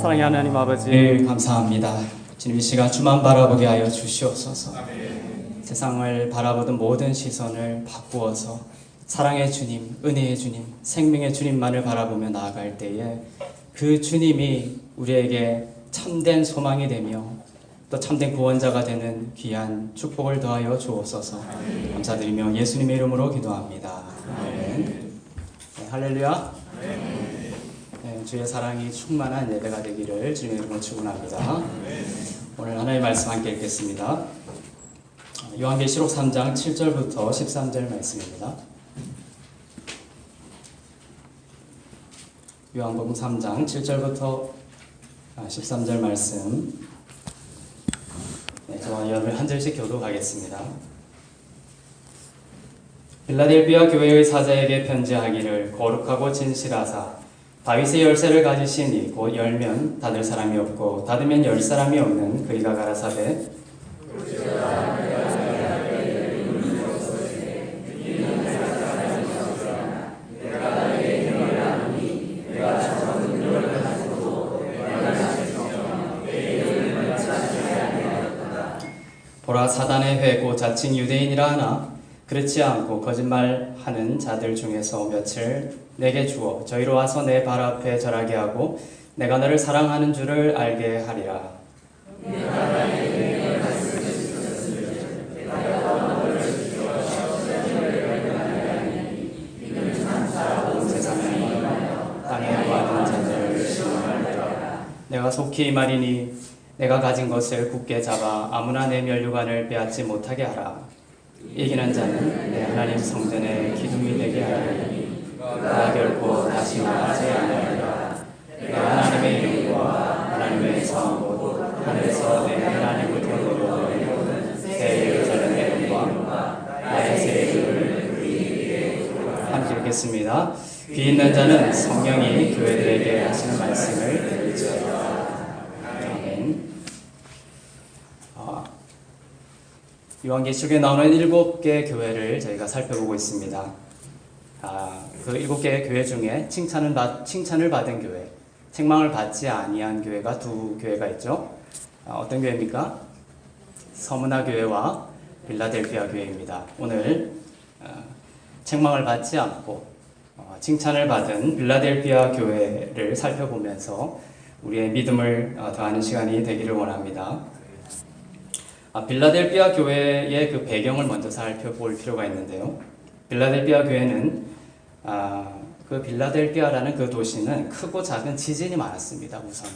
사랑의 하나님 아버지, 감사합니다. 주님, 이 시간 주만 바라보게 하여 주시옵소서. 세상을 바라보던 모든 시선을 바꾸어서 사랑의 주님, 은혜의 주님, 생명의 주님만을 바라보며 나아갈 때에 그 주님이 우리에게 참된 소망이 되며 또 참된 구원자가 되는 귀한 축복을 더하여 주옵소서. 감사드리며 예수님의 이름으로 기도합니다. 아멘. 네, 할렐루야. 네, 주의 사랑이 충만한 예배가 되기를 주님의 이름으로 축원합니다. 오늘 하나님의 말씀 함께 읽겠습니다. 요한계시록 3장 7절부터 13절 말씀입니다. 요한복음 3장 7절부터 13절 말씀, 저와 여러분 한 절씩 교독하겠습니다. 빌라델비아 교회의 사자에게 편지하기를, 거룩하고 진실하사 다윗의 열쇠를 가지시니 곧 열면 닫을 사람이 없고 닫으면 열 사람이 없는 그이가 가라사대, 보라, 사단의 회고 자칭 유대인이라 하나 그렇지 않고 거짓말하는 자들 중에서 며칠 내게 주어 저희로 와서 내 발 앞에 절하게 하고 내가 너를 사랑하는 줄을 알게 하리라. 세상에 땅에 구하는 자들을 심하리라. 내가 속히 이 말이니 내가 가진 것을 굳게 잡아 아무나 내 면류관을 빼앗지 못하게 하라. 이기는 자는 내 하나님 성전의 기둥이 되게 하리니 그가 결코 다시 나가지 아니하리라. 내가 하나님의 이름과 하나님의 성곧 하늘에서 내 하나님부터 내려오는 새 예루살렘의 영광 나의 새 이름을 함께 읽겠습니다. 귀 있는 자는 성령이 교회들에게 하시는 말씀을 들을지어다. 요한계시록에 나오는 7개 교회를 저희가 살펴보고 있습니다. 그 7개의 교회 중에 칭찬을 받은 교회, 책망을 받지 아니한 교회가 두 교회가 있죠. 어떤 교회입니까? 서문화 교회와 빌라델비아 교회입니다. 오늘 책망을 받지 않고 칭찬을 받은 빌라델비아 교회를 살펴보면서 우리의 믿음을 더하는 시간이 되기를 원합니다. 빌라델비아 교회의 그 배경을 먼저 살펴볼 필요가 있는데요. 빌라델비아 교회는 그 빌라델비아라는 그 도시는 크고 작은 지진이 많았습니다. 우선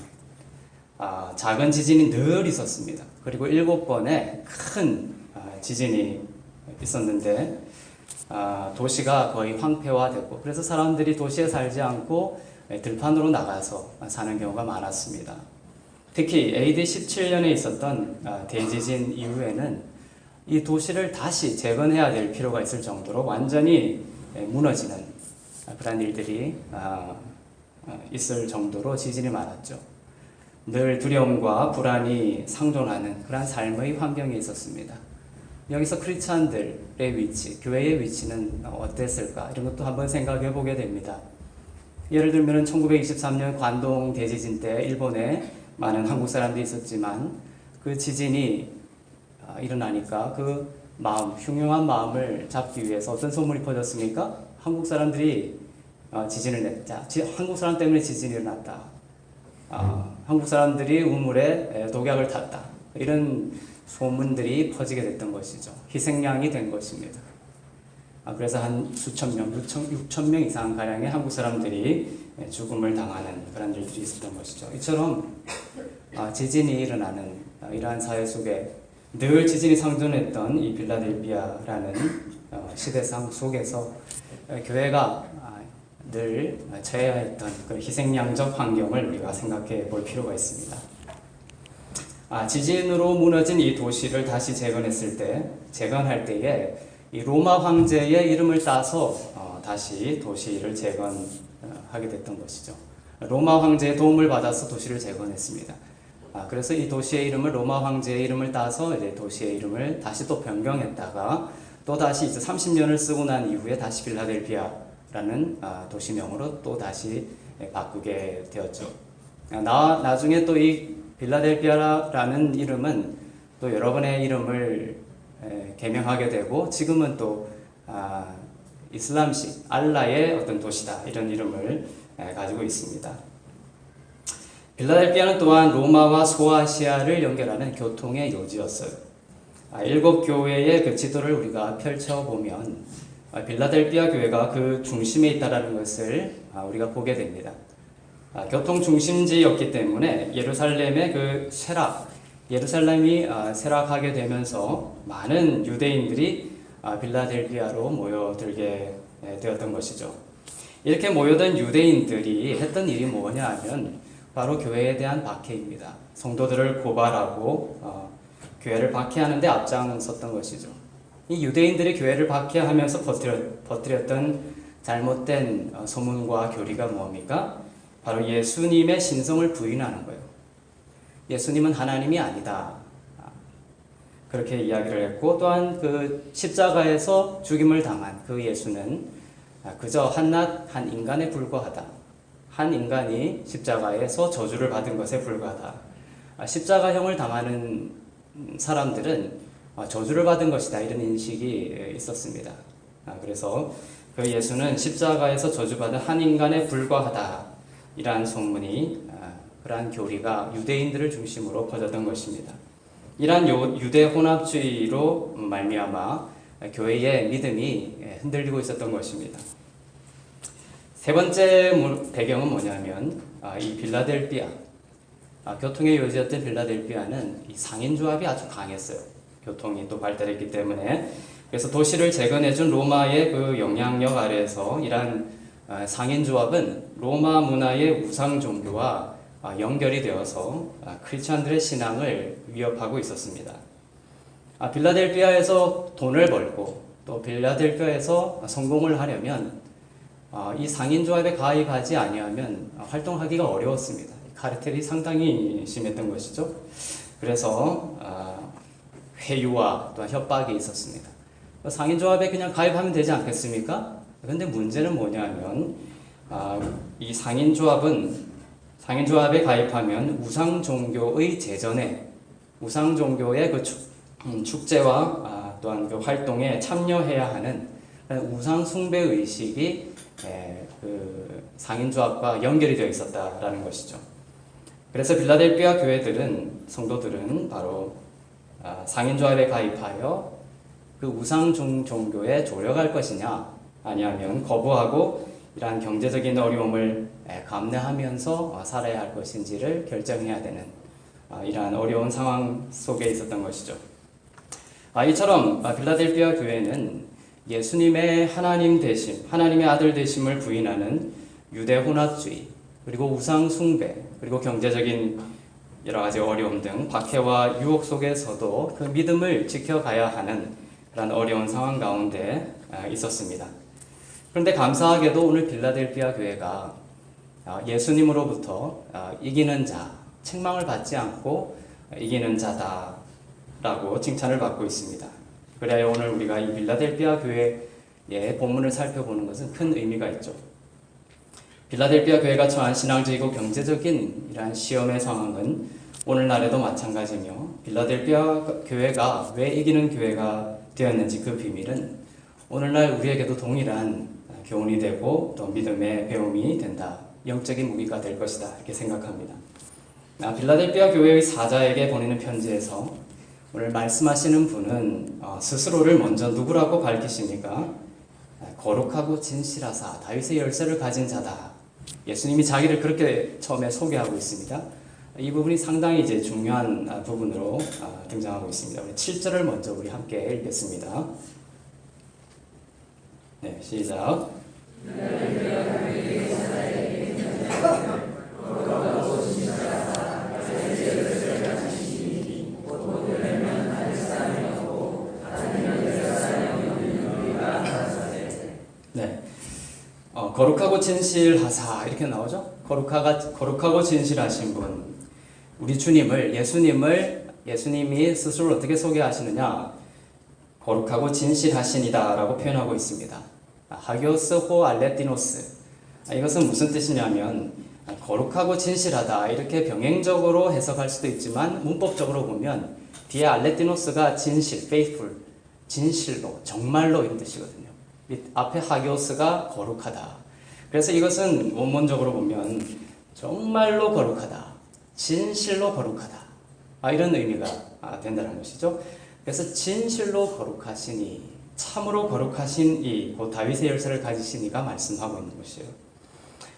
작은 지진이 늘 있었습니다. 그리고 7번의 큰 지진이 있었는데 도시가 거의 황폐화됐고, 그래서 사람들이 도시에 살지 않고 들판으로 나가서 사는 경우가 많았습니다. 특히 AD 17년에 있었던 대지진 이후에는 이 도시를 다시 재건해야 될 필요가 있을 정도로 완전히 무너지는 그런 일들이 있을 정도로 지진이 많았죠. 늘 두려움과 불안이 상존하는 그런 삶의 환경에 있었습니다. 여기서 크리스찬들의 위치, 교회의 위치는 어땠을까? 이런 것도 한번 생각해 보게 됩니다. 예를 들면 1923년 관동 대지진 때 일본에 많은 한국 사람들이 있었지만 그 지진이 일어나니까 그 마음, 흉흉한 마음을 잡기 위해서 어떤 소문이 퍼졌습니까? 한국 사람들이 지진을 냈다. 한국 사람 때문에 지진이 일어났다. 한국 사람들이 우물에 독약을 탔다. 이런 소문들이 퍼지게 됐던 것이죠. 희생양이 된 것입니다. 그래서 한 수천 명, 6천 명 이상 가량의 한국 사람들이 죽음을 당하는 그런 일들이 있었던 것이죠. 이처럼 지진이 일어나는 이러한 사회 속에 늘 지진이 상존했던 이 빌라델비아라는 시대상 속에서 교회가 늘 처해야 했던 그 희생양적 환경을 우리가 생각해 볼 필요가 있습니다. 지진으로 무너진 이 도시를 다시 재건할 때에 이 로마 황제의 이름을 따서 다시 도시를 재건하게 됐던 것이죠. 로마 황제의 도움을 받아서 도시를 재건했습니다. 그래서 이 도시의 이름을 로마 황제의 이름을 따서 이제 도시의 이름을 다시 또 변경했다가 또 다시 이제 30년을 쓰고 난 이후에 다시 빌라델비아라는 도시명으로 또 다시 바꾸게 되었죠. 나중에 또 이 빌라델피아라는 이름은 또 여러분의 이름을 개명하게 되고 지금은 또 이슬람식 알라의 어떤 도시다 이런 이름을 가지고 있습니다. 빌라델피아는 또한 로마와 소아시아를 연결하는 교통의 요지였어요. 7교회의 그 지도를 우리가 펼쳐보면 빌라델피아 교회가 그 중심에 있다는 것을 우리가 보게 됩니다. 교통 중심지였기 때문에 예루살렘의 그 예루살렘이 쇠락하게 되면서 많은 유대인들이 빌라델피아로 모여들게 되었던 것이죠. 이렇게 모여든 유대인들이 했던 일이 뭐냐 하면 바로 교회에 대한 박해입니다. 성도들을 고발하고 교회를 박해하는 데 앞장섰던 것이죠. 이 유대인들이 교회를 박해하면서 퍼뜨렸던 잘못된 소문과 교리가 뭡니까? 바로 예수님의 신성을 부인하는 거예요. 예수님은 하나님이 아니다. 그렇게 이야기를 했고 또한 그 십자가에서 죽임을 당한 그 예수는 그저 한낱 한 인간에 불과하다. 한 인간이 십자가에서 저주를 받은 것에 불과하다. 십자가형을 당하는 사람들은 저주를 받은 것이다. 이런 인식이 있었습니다. 그래서 그 예수는 십자가에서 저주받은 한 인간에 불과하다. 이러한 소문이 그러한 교리가 유대인들을 중심으로 퍼졌던 것입니다. 이러한 유대 혼합주의로 말미암아 교회의 믿음이 흔들리고 있었던 것입니다. 세 번째 배경은 뭐냐면 이 빌라델피아 교통의 요지였던 빌라델피아는 이 상인조합이 아주 강했어요. 교통이 또 발달했기 때문에 그래서 도시를 재건해준 로마의 그 영향력 아래에서 이러한 상인조합은 로마 문화의 우상 종교와 연결이 되어서 크리스찬들의 신앙을 위협하고 있었습니다. 빌라델피아에서 돈을 벌고 또 빌라델피아에서 성공을 하려면 이 상인조합에 가입하지 아니하면 활동하기가 어려웠습니다. 카르텔이 상당히 심했던 것이죠. 그래서 회유와 또한 협박이 있었습니다. 상인조합에 그냥 가입하면 되지 않겠습니까? 그런데 문제는 뭐냐면 이 상인조합에 가입하면 우상 종교의 제전에 우상 종교의 그 축제와 또한 그 활동에 참여해야 하는 우상 숭배 의식이 그 상인조합과 연결이 되어 있었다라는 것이죠. 그래서 빌라델피아 성도들은 바로 상인조합에 가입하여 그 우상 종교에 조력할 것이냐 아니하면 거부하고 이러한 경제적인 어려움을 감내하면서 살아야 할 것인지를 결정해야 되는 이러한 어려운 상황 속에 있었던 것이죠. 이처럼 빌라델피아 교회는 예수님의 하나님의 아들 되심을 부인하는 유대 혼합주의, 그리고 우상 숭배, 그리고 경제적인 여러 가지 어려움 등 박해와 유혹 속에서도 그 믿음을 지켜가야 하는 그런 어려운 상황 가운데 있었습니다. 그런데 감사하게도 오늘 빌라델피아 교회가 예수님으로부터 이기는 자, 책망을 받지 않고 이기는 자다라고 칭찬을 받고 있습니다. 그래야 오늘 우리가 이 빌라델피아 교회의 본문을 살펴보는 것은 큰 의미가 있죠. 빌라델피아 교회가 처한 신앙적이고 경제적인 이러한 시험의 상황은 오늘날에도 마찬가지며 빌라델피아 교회가 왜 이기는 교회가 되었는지 그 비밀은 오늘날 우리에게도 동일한 교훈이 되고 또 믿음의 배움이 된다. 영적인 무기가 될 것이다. 이렇게 생각합니다. 빌라델피아 교회의 사자에게 보내는 편지에서 오늘 말씀하시는 분은 스스로를 먼저 누구라고 밝히십니까? 거룩하고 진실하사 다윗의 열쇠를 가진 자다. 예수님이 자기를 그렇게 처음에 소개하고 있습니다. 이 부분이 상당히 이제 중요한 부분으로 등장하고 있습니다. 우리 7절을 먼저 우리 함께 읽겠습니다. 네, 시작. 네, 거룩하고 진실하사 이렇게 나오죠. 거룩하고 진실하신 분, 우리 예수님이 스스로 어떻게 소개하시느냐? 거룩하고 진실하신이다라고 표현하고 있습니다. 하기오스 호 알레티노스. 이것은 무슨 뜻이냐면 거룩하고 진실하다 이렇게 병행적으로 해석할 수도 있지만 문법적으로 보면 뒤에 알레티노스가 진실, faithful, 진실로, 정말로 이런 뜻이거든요. 앞에 하기오스가 거룩하다. 그래서 이것은 원문적으로 보면 정말로 거룩하다, 진실로 거룩하다 이런 의미가 된다는 것이죠. 그래서 진실로 거룩하시니, 참으로 거룩하신 곧 다윗의 열쇠를 가지신 이가 말씀하고 있는 것이에요.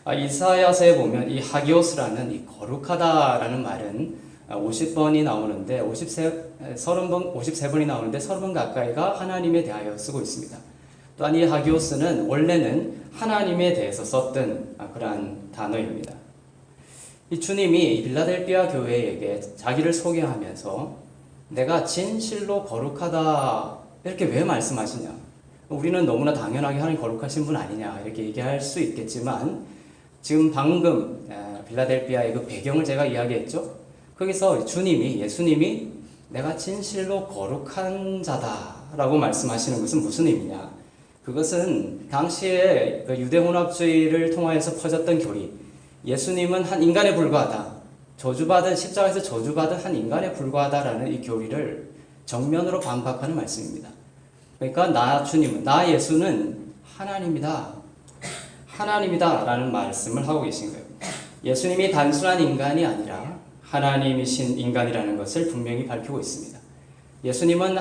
이사야서에 보면 이 하기오스라는 이 거룩하다라는 말은 50번이 나오는데 53번이 나오는데 30번 가까이가 하나님에 대하여 쓰고 있습니다. 또한 이 하기오스는 원래는 하나님에 대해서 썼던 그러한 단어입니다. 이 주님이 빌라델비아 교회에게 자기를 소개하면서 내가 진실로 거룩하다 이렇게 왜 말씀하시냐? 우리는 너무나 당연하게 하나님 거룩하신 분 아니냐 이렇게 얘기할 수 있겠지만 지금 방금 빌라델비아의 그 배경을 제가 이야기했죠. 거기서 예수님이 내가 진실로 거룩한 자다라고 말씀하시는 것은 무슨 의미냐? 그것은 당시에 그 유대혼합주의를 통하여서 퍼졌던 교리, 예수님은 한 인간에 불과하다, 십자가에서 저주받은 한 인간에 불과하다라는 이 교리를 정면으로 반박하는 말씀입니다. 그러니까 나 예수는 하나님이다라는 말씀을 하고 계신 거예요. 예수님이 단순한 인간이 아니라 하나님이신 인간이라는 것을 분명히 밝히고 있습니다. 예수님은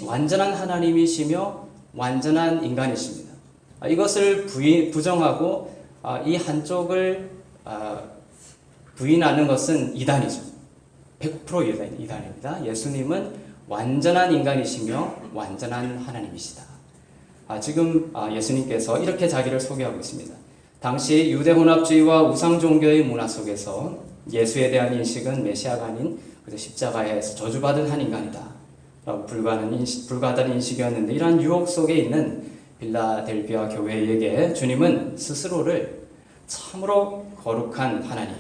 완전한 하나님이시며 완전한 인간이십니다. 이것을 부정하고 이 한쪽을 부인하는 것은 이단이죠. 100% 이단입니다. 예수님은 완전한 인간이시며 완전한 하나님이시다. 지금 예수님께서 이렇게 자기를 소개하고 있습니다. 당시 유대혼합주의와 우상종교의 문화 속에서 예수에 대한 인식은 메시아가 아닌 십자가에서 저주받은 한 인간이다 라고 불과하다는 인식이었는데, 이러한 유혹 속에 있는 빌라델비아 교회에게 주님은 스스로를 참으로 거룩한 하나님,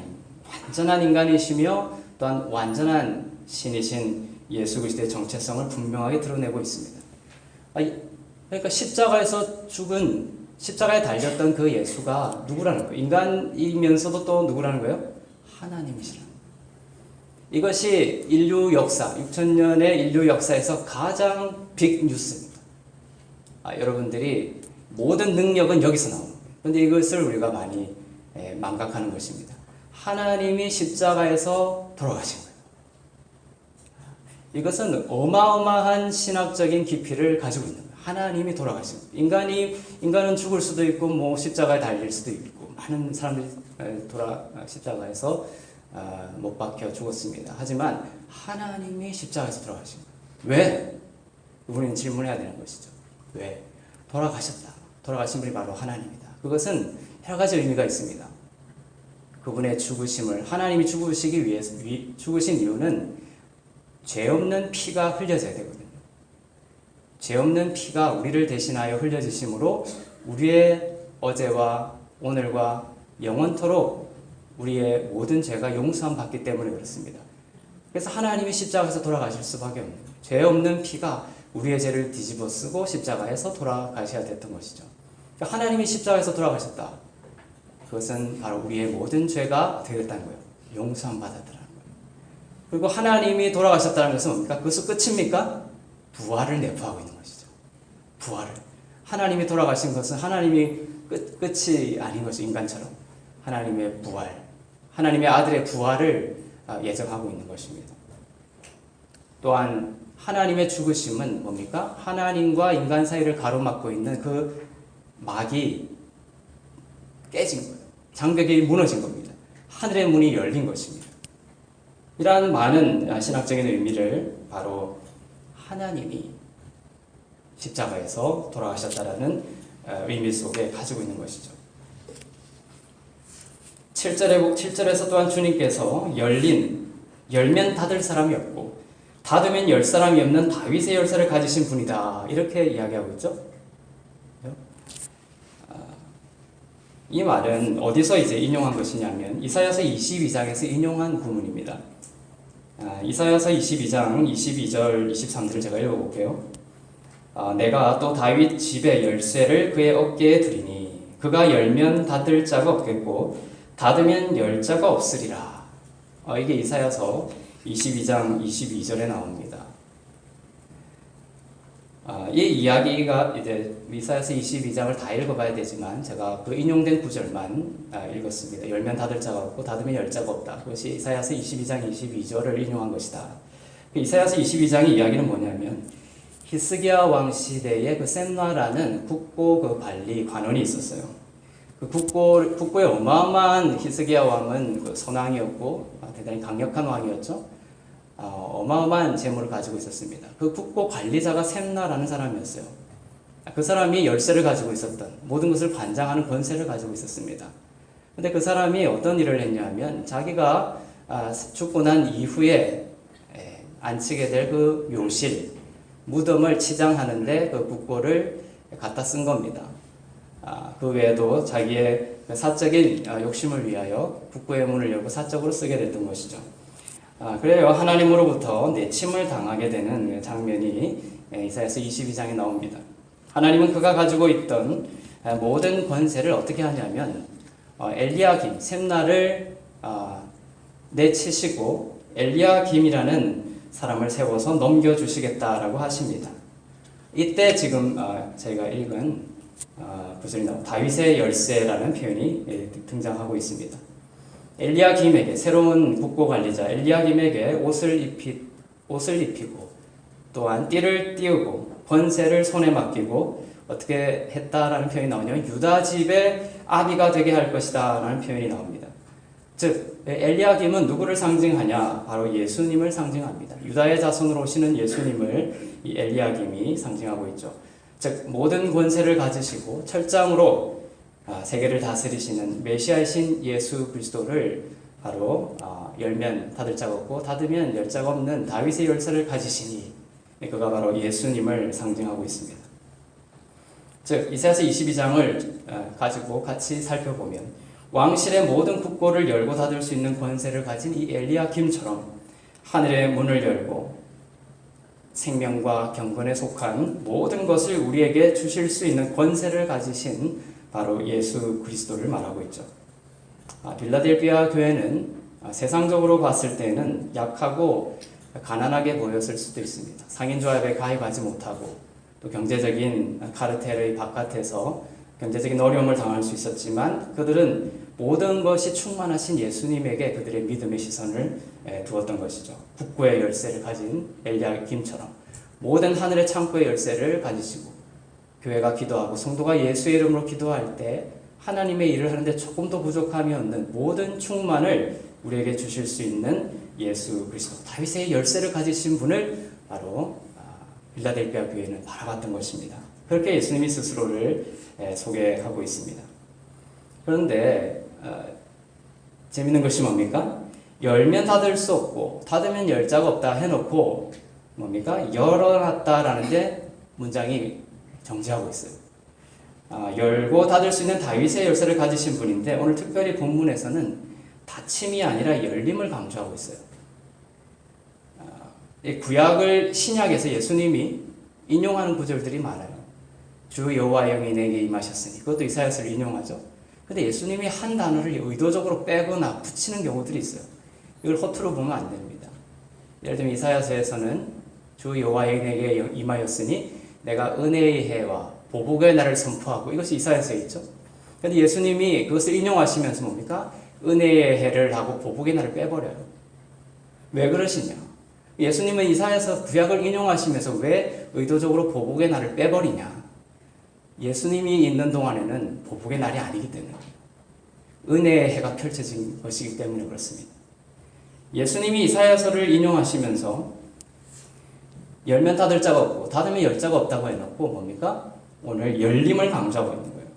완전한 인간이시며 또한 완전한 신이신 예수 그리스도의 정체성을 분명하게 드러내고 있습니다. 그러니까 십자가에 달렸던 그 예수가 누구라는 거예요? 인간이면서도 또 누구라는 거예요? 하나님이시라는 거예요. 이것이 인류 역사, 6000년의 인류 역사에서 가장 빅 뉴스입니다. 여러분들이 모든 능력은 여기서 나오는 거예요. 그런데 이것을 우리가 많이 망각하는 것입니다. 하나님이 십자가에서 돌아가신 거예요. 이것은 어마어마한 신학적인 깊이를 가지고 있는 거예요. 하나님이 돌아가신 거예요. 인간은 죽을 수도 있고 십자가에 달릴 수도 있고 많은 사람들이 십자가에서 못 박혀 죽었습니다. 하지만 하나님이 십자가에서 돌아가신 거예요. 왜? 우리는 질문해야 되는 것이죠. 왜? 돌아가신 분이 바로 하나님이다. 그것은 여러 가지 의미가 있습니다. 그분의 하나님이 죽으신 이유는 죄 없는 피가 흘려져야 되거든요. 죄 없는 피가 우리를 대신하여 흘려지심으로 우리의 어제와 오늘과 영원토록 우리의 모든 죄가 용서함 받기 때문에 그렇습니다. 그래서 하나님이 십자가에서 돌아가실 수밖에 없는 거예요. 죄 없는 피가 우리의 죄를 뒤집어 쓰고 십자가에서 돌아가셔야 됐던 것이죠. 그러니까 하나님이 십자가에서 돌아가셨다. 그것은 바로 우리의 모든 죄가 어떻게 됐다는 거예요? 용서함 받았다는 거예요. 그리고 하나님이 돌아가셨다는 것은 뭡니까? 그것은 끝입니까? 부활을 내포하고 있는 것이죠. 부활을. 하나님이 돌아가신 것은 하나님이 끝이 아닌 것이 인간처럼 하나님의 부활, 하나님의 아들의 부활을 예정하고 있는 것입니다. 또한 하나님의 죽으심은 뭡니까? 하나님과 인간 사이를 가로막고 있는 그 막이 깨진 거예요. 장벽이 무너진 겁니다. 하늘의 문이 열린 것입니다. 이러한 많은 신학적인 의미를 바로 하나님이 십자가에서 돌아가셨다라는 의미 속에 가지고 있는 것이죠. 7절에서 또한 주님께서 열면 닫을 사람이 없고 닫으면 열 사람이 없는 다윗의 열쇠를 가지신 분이다. 이렇게 이야기하고 있죠. 이 말은 어디서 인용한 것이냐면 이사야서 22장에서 인용한 구문입니다. 이사야서 22장 22절 23절을 제가 읽어볼게요. 내가 또 다윗 집의 열쇠를 그의 어깨에 두리니 그가 열면 닫을 자가 없겠고 닫으면 열 자가 없으리라. 이게 이사야서 22장 22절에 나옵니다. 이 이야기가 이제 이사야서 22장을 다 읽어봐야 되지만 제가 그 인용된 구절만 읽었습니다. 열면 닫을 자가 없고 닫으면 열 자가 없다. 그것이 이사야서 22장 22절을 인용한 것이다. 이사야서 22장의 이야기는 뭐냐면 히스기야 왕 시대에 그 셈나라는 국고 그 관리 관원이 있었어요. 그 국고의 어마어마한 히스기야 왕은 그 선왕이었고 대단히 강력한 왕이었죠. 어마어마한 재물을 가지고 있었습니다. 그 국고 관리자가 셈나라는 사람이었어요. 그 사람이 열쇠를 가지고 있었던 모든 것을 관장하는 권세를 가지고 있었습니다. 근데 그 사람이 어떤 일을 했냐면 자기가 죽고 난 이후에 안치게 될 그 묘실 무덤을 치장하는데 그 국고를 갖다 쓴 겁니다. 그 외에도 자기의 사적인 욕심을 위하여 국고의 문을 열고 사적으로 쓰게 됐던 것이죠. 그래요. 하나님으로부터 내침을 당하게 되는 장면이 이사야서 22장에 나옵니다. 하나님은 그가 가지고 있던 모든 권세를 어떻게 하냐면 엘리야김, 셈나를 내치시고 엘리야김이라는 사람을 세워서 넘겨주시겠다라고 하십니다. 이때 지금 저희가 읽은 구절이 나오고 다윗의 열쇠라는 표현이 등장하고 있습니다. 엘리야김에게 새로운 국고 관리자 엘리야김에게 옷을 입히고 또한 띠를 띄우고 권세를 손에 맡기고 어떻게 했다라는 표현이 나오냐면 유다 집의 아비가 되게 할 것이다 라는 표현이 나옵니다. 즉 엘리야김은 누구를 상징하냐? 바로 예수님을 상징합니다. 유다의 자손으로 오시는 예수님을 이 엘리야김이 상징하고 있죠. 즉 모든 권세를 가지시고 철장으로 세계를 다스리시는 메시아이신 예수 그리스도를 바로 열면 닫을 자가 없고 닫으면 열 자가 없는 다윗의 열쇠를 가지시니 그가 바로 예수님을 상징하고 있습니다. 즉 이사야서 22장을 가지고 같이 살펴보면 왕실의 모든 국고를 열고 닫을 수 있는 권세를 가진 이 엘리야김처럼 하늘의 문을 열고 생명과 경건에 속한 모든 것을 우리에게 주실 수 있는 권세를 가지신 바로 예수 그리스도를 말하고 있죠. 빌라델피아 교회는 세상적으로 봤을 때는 약하고 가난하게 보였을 수도 있습니다. 상인조합에 가입하지 못하고 또 경제적인 카르텔의 바깥에서 경제적인 어려움을 당할 수 있었지만 그들은 모든 것이 충만하신 예수님에게 그들의 믿음의 시선을 두었던 것이죠. 국고의 열쇠를 가진 엘리야김처럼 모든 하늘의 창고의 열쇠를 가지시고 교회가 기도하고 성도가 예수의 이름으로 기도할 때 하나님의 일을 하는데 조금도 부족함이 없는 모든 충만을 우리에게 주실 수 있는 예수 그리스도 다윗의 열쇠를 가지신 분을 바로 빌라델피아 교회는 바라봤던 것입니다. 그렇게 예수님이 스스로를 소개하고 있습니다. 그런데 재밌는 것이 뭡니까? 열면 닫을 수 없고 닫으면 열 자가 없다 해놓고 뭡니까? 열어놨다라는데 문장이 정지하고 있어요. 열고 닫을 수 있는 다윗의 열쇠를 가지신 분인데 오늘 특별히 본문에서는 닫힘이 아니라 열림을 강조하고 있어요. 구약을 신약에서 예수님이 인용하는 구절들이 많아요. 주 여호와의 영이 내게 임하셨으니 그것도 이사야서를 인용하죠. 근데 예수님이 한 단어를 의도적으로 빼거나 붙이는 경우들이 있어요. 이걸 허투루 보면 안 됩니다. 예를 들면 이사야서에서는 주 여호와의 내게 임하였으니 내가 은혜의 해와 보복의 날을 선포하고 이것이 이사야서에 있죠. 그런데 예수님이 그것을 인용하시면서 뭡니까? 은혜의 해를 하고 보복의 날을 빼버려요. 왜 그러시냐? 예수님은 이사야서 구약을 인용하시면서 왜 의도적으로 보복의 날을 빼버리냐? 예수님이 있는 동안에는 보복의 날이 아니기 때문에 은혜의 해가 펼쳐진 것이기 때문에 그렇습니다. 예수님이 이사야서를 인용하시면서 열면 닫을 자가 없고 닫으면 열 자가 없다고 해놓고 뭡니까? 오늘 열림을 강조하고 있는 거예요.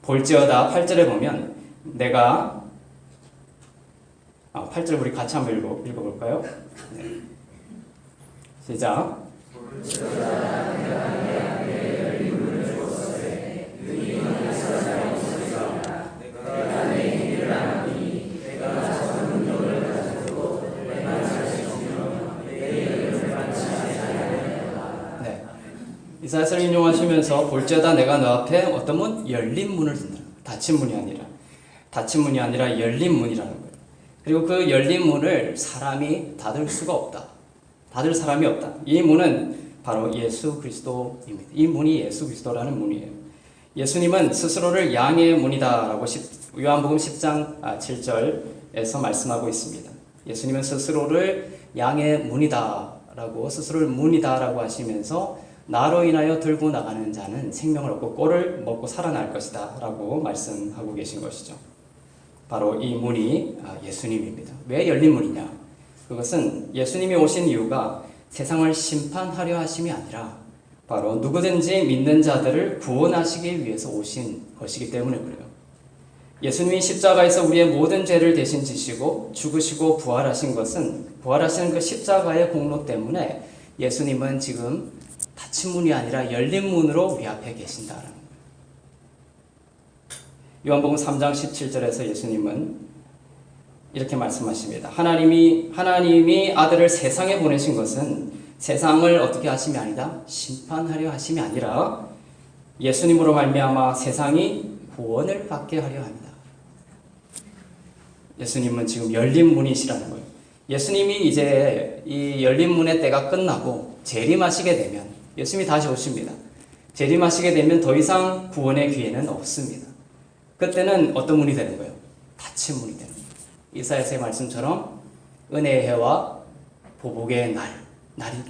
볼지어다 8절에 보면 내가 8절 우리 같이 한번 읽어볼까요? 네. 시작. 이사야서를 인용하시면서 볼지어다 내가 너 앞에 어떤 문? 열린 문을 둔다. 닫힌 문이 아니라 닫힌 문이 아니라 열린 문이라는 거예요. 그리고 그 열린 문을 사람이 닫을 수가 없다. 닫을 사람이 없다. 이 문은 바로 예수 그리스도입니다. 이 문이 예수 그리스도라는 문이에요. 예수님은 스스로를 양의 문이다라고 요한복음 10장 7절에서 말씀하고 있습니다. 예수님은 스스로를 양의 문이다라고 스스로를 문이다라고 하시면서 나로 인하여 들고 나가는 자는 생명을 얻고 꼴을 먹고 살아날 것이다 라고 말씀하고 계신 것이죠. 바로 이 문이 예수님입니다. 왜 열린 문이냐? 그것은 예수님이 오신 이유가 세상을 심판하려 하심이 아니라 바로 누구든지 믿는 자들을 구원하시기 위해서 오신 것이기 때문에 그래요. 예수님이 십자가에서 우리의 모든 죄를 대신 지시고 죽으시고 부활하시는 그 십자가의 공로 때문에 예수님은 지금 닫힌 문이 아니라 열린 문으로 우리 앞에 계신다라는 거예요. 요한복음 3장 17절에서 예수님은 이렇게 말씀하십니다. 하나님이 아들을 세상에 보내신 것은 세상을 어떻게 하심이 아니다? 심판하려 하심이 아니라 예수님으로 말미암아 세상이 구원을 받게 하려 합니다. 예수님은 지금 열린 문이시라는 거예요. 예수님이 이제 이 열린 문의 때가 끝나고 재림하시게 되면 예수님이 다시 오십니다. 재림하시게 되면 더 이상 구원의 기회는 없습니다. 그때는 어떤 문이 되는 거예요? 닫힌 문이 되는 거예요. 이사야서의 말씀처럼 은혜의 해와 보복의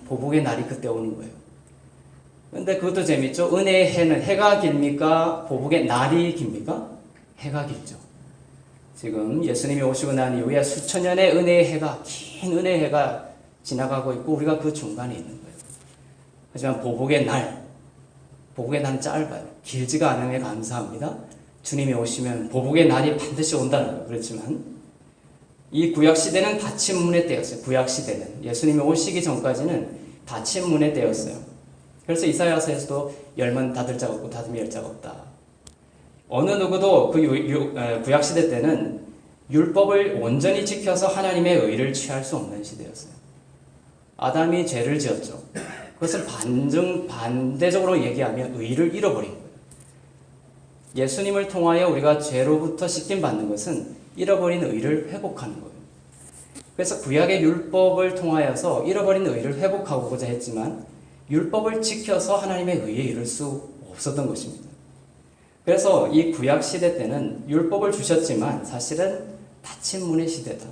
보복의 날이 그때 오는 거예요. 근데 그것도 재밌죠? 은혜의 해는 해가 길입니까? 보복의 날이 깁니까? 해가 길죠. 지금 예수님이 오시고 난 이후에 수천 년의 은혜의 해가, 긴 은혜의 해가 지나가고 있고 우리가 그 중간에 있는 거예요. 하지만 보복의 날은 짧아요. 길지가 않음에 감사합니다. 주님이 오시면 보복의 날이 반드시 온다는 거예요. 그렇지만 이 구약시대는 닫힌 문의 때였어요. 구약시대는 예수님이 오시기 전까지는 닫힌 문의 때였어요. 그래서 이사야서에서도 열면 닫을 자가 없고 닫으면 열 자가 없다. 어느 누구도 그 구약시대 때는 율법을 온전히 지켜서 하나님의 의를 취할 수 없는 시대였어요. 아담이 죄를 지었죠. 그것을 반대적으로 얘기하면 의를 잃어버린 거예요. 예수님을 통하여 우리가 죄로부터 씻김받는 것은 잃어버린 의를 회복하는 거예요. 그래서 구약의 율법을 통하여서 잃어버린 의를 회복하고자 했지만 율법을 지켜서 하나님의 의에 이를 수 없었던 것입니다. 그래서 이 구약 시대 때는 율법을 주셨지만 사실은 닫힌 문의 시대다.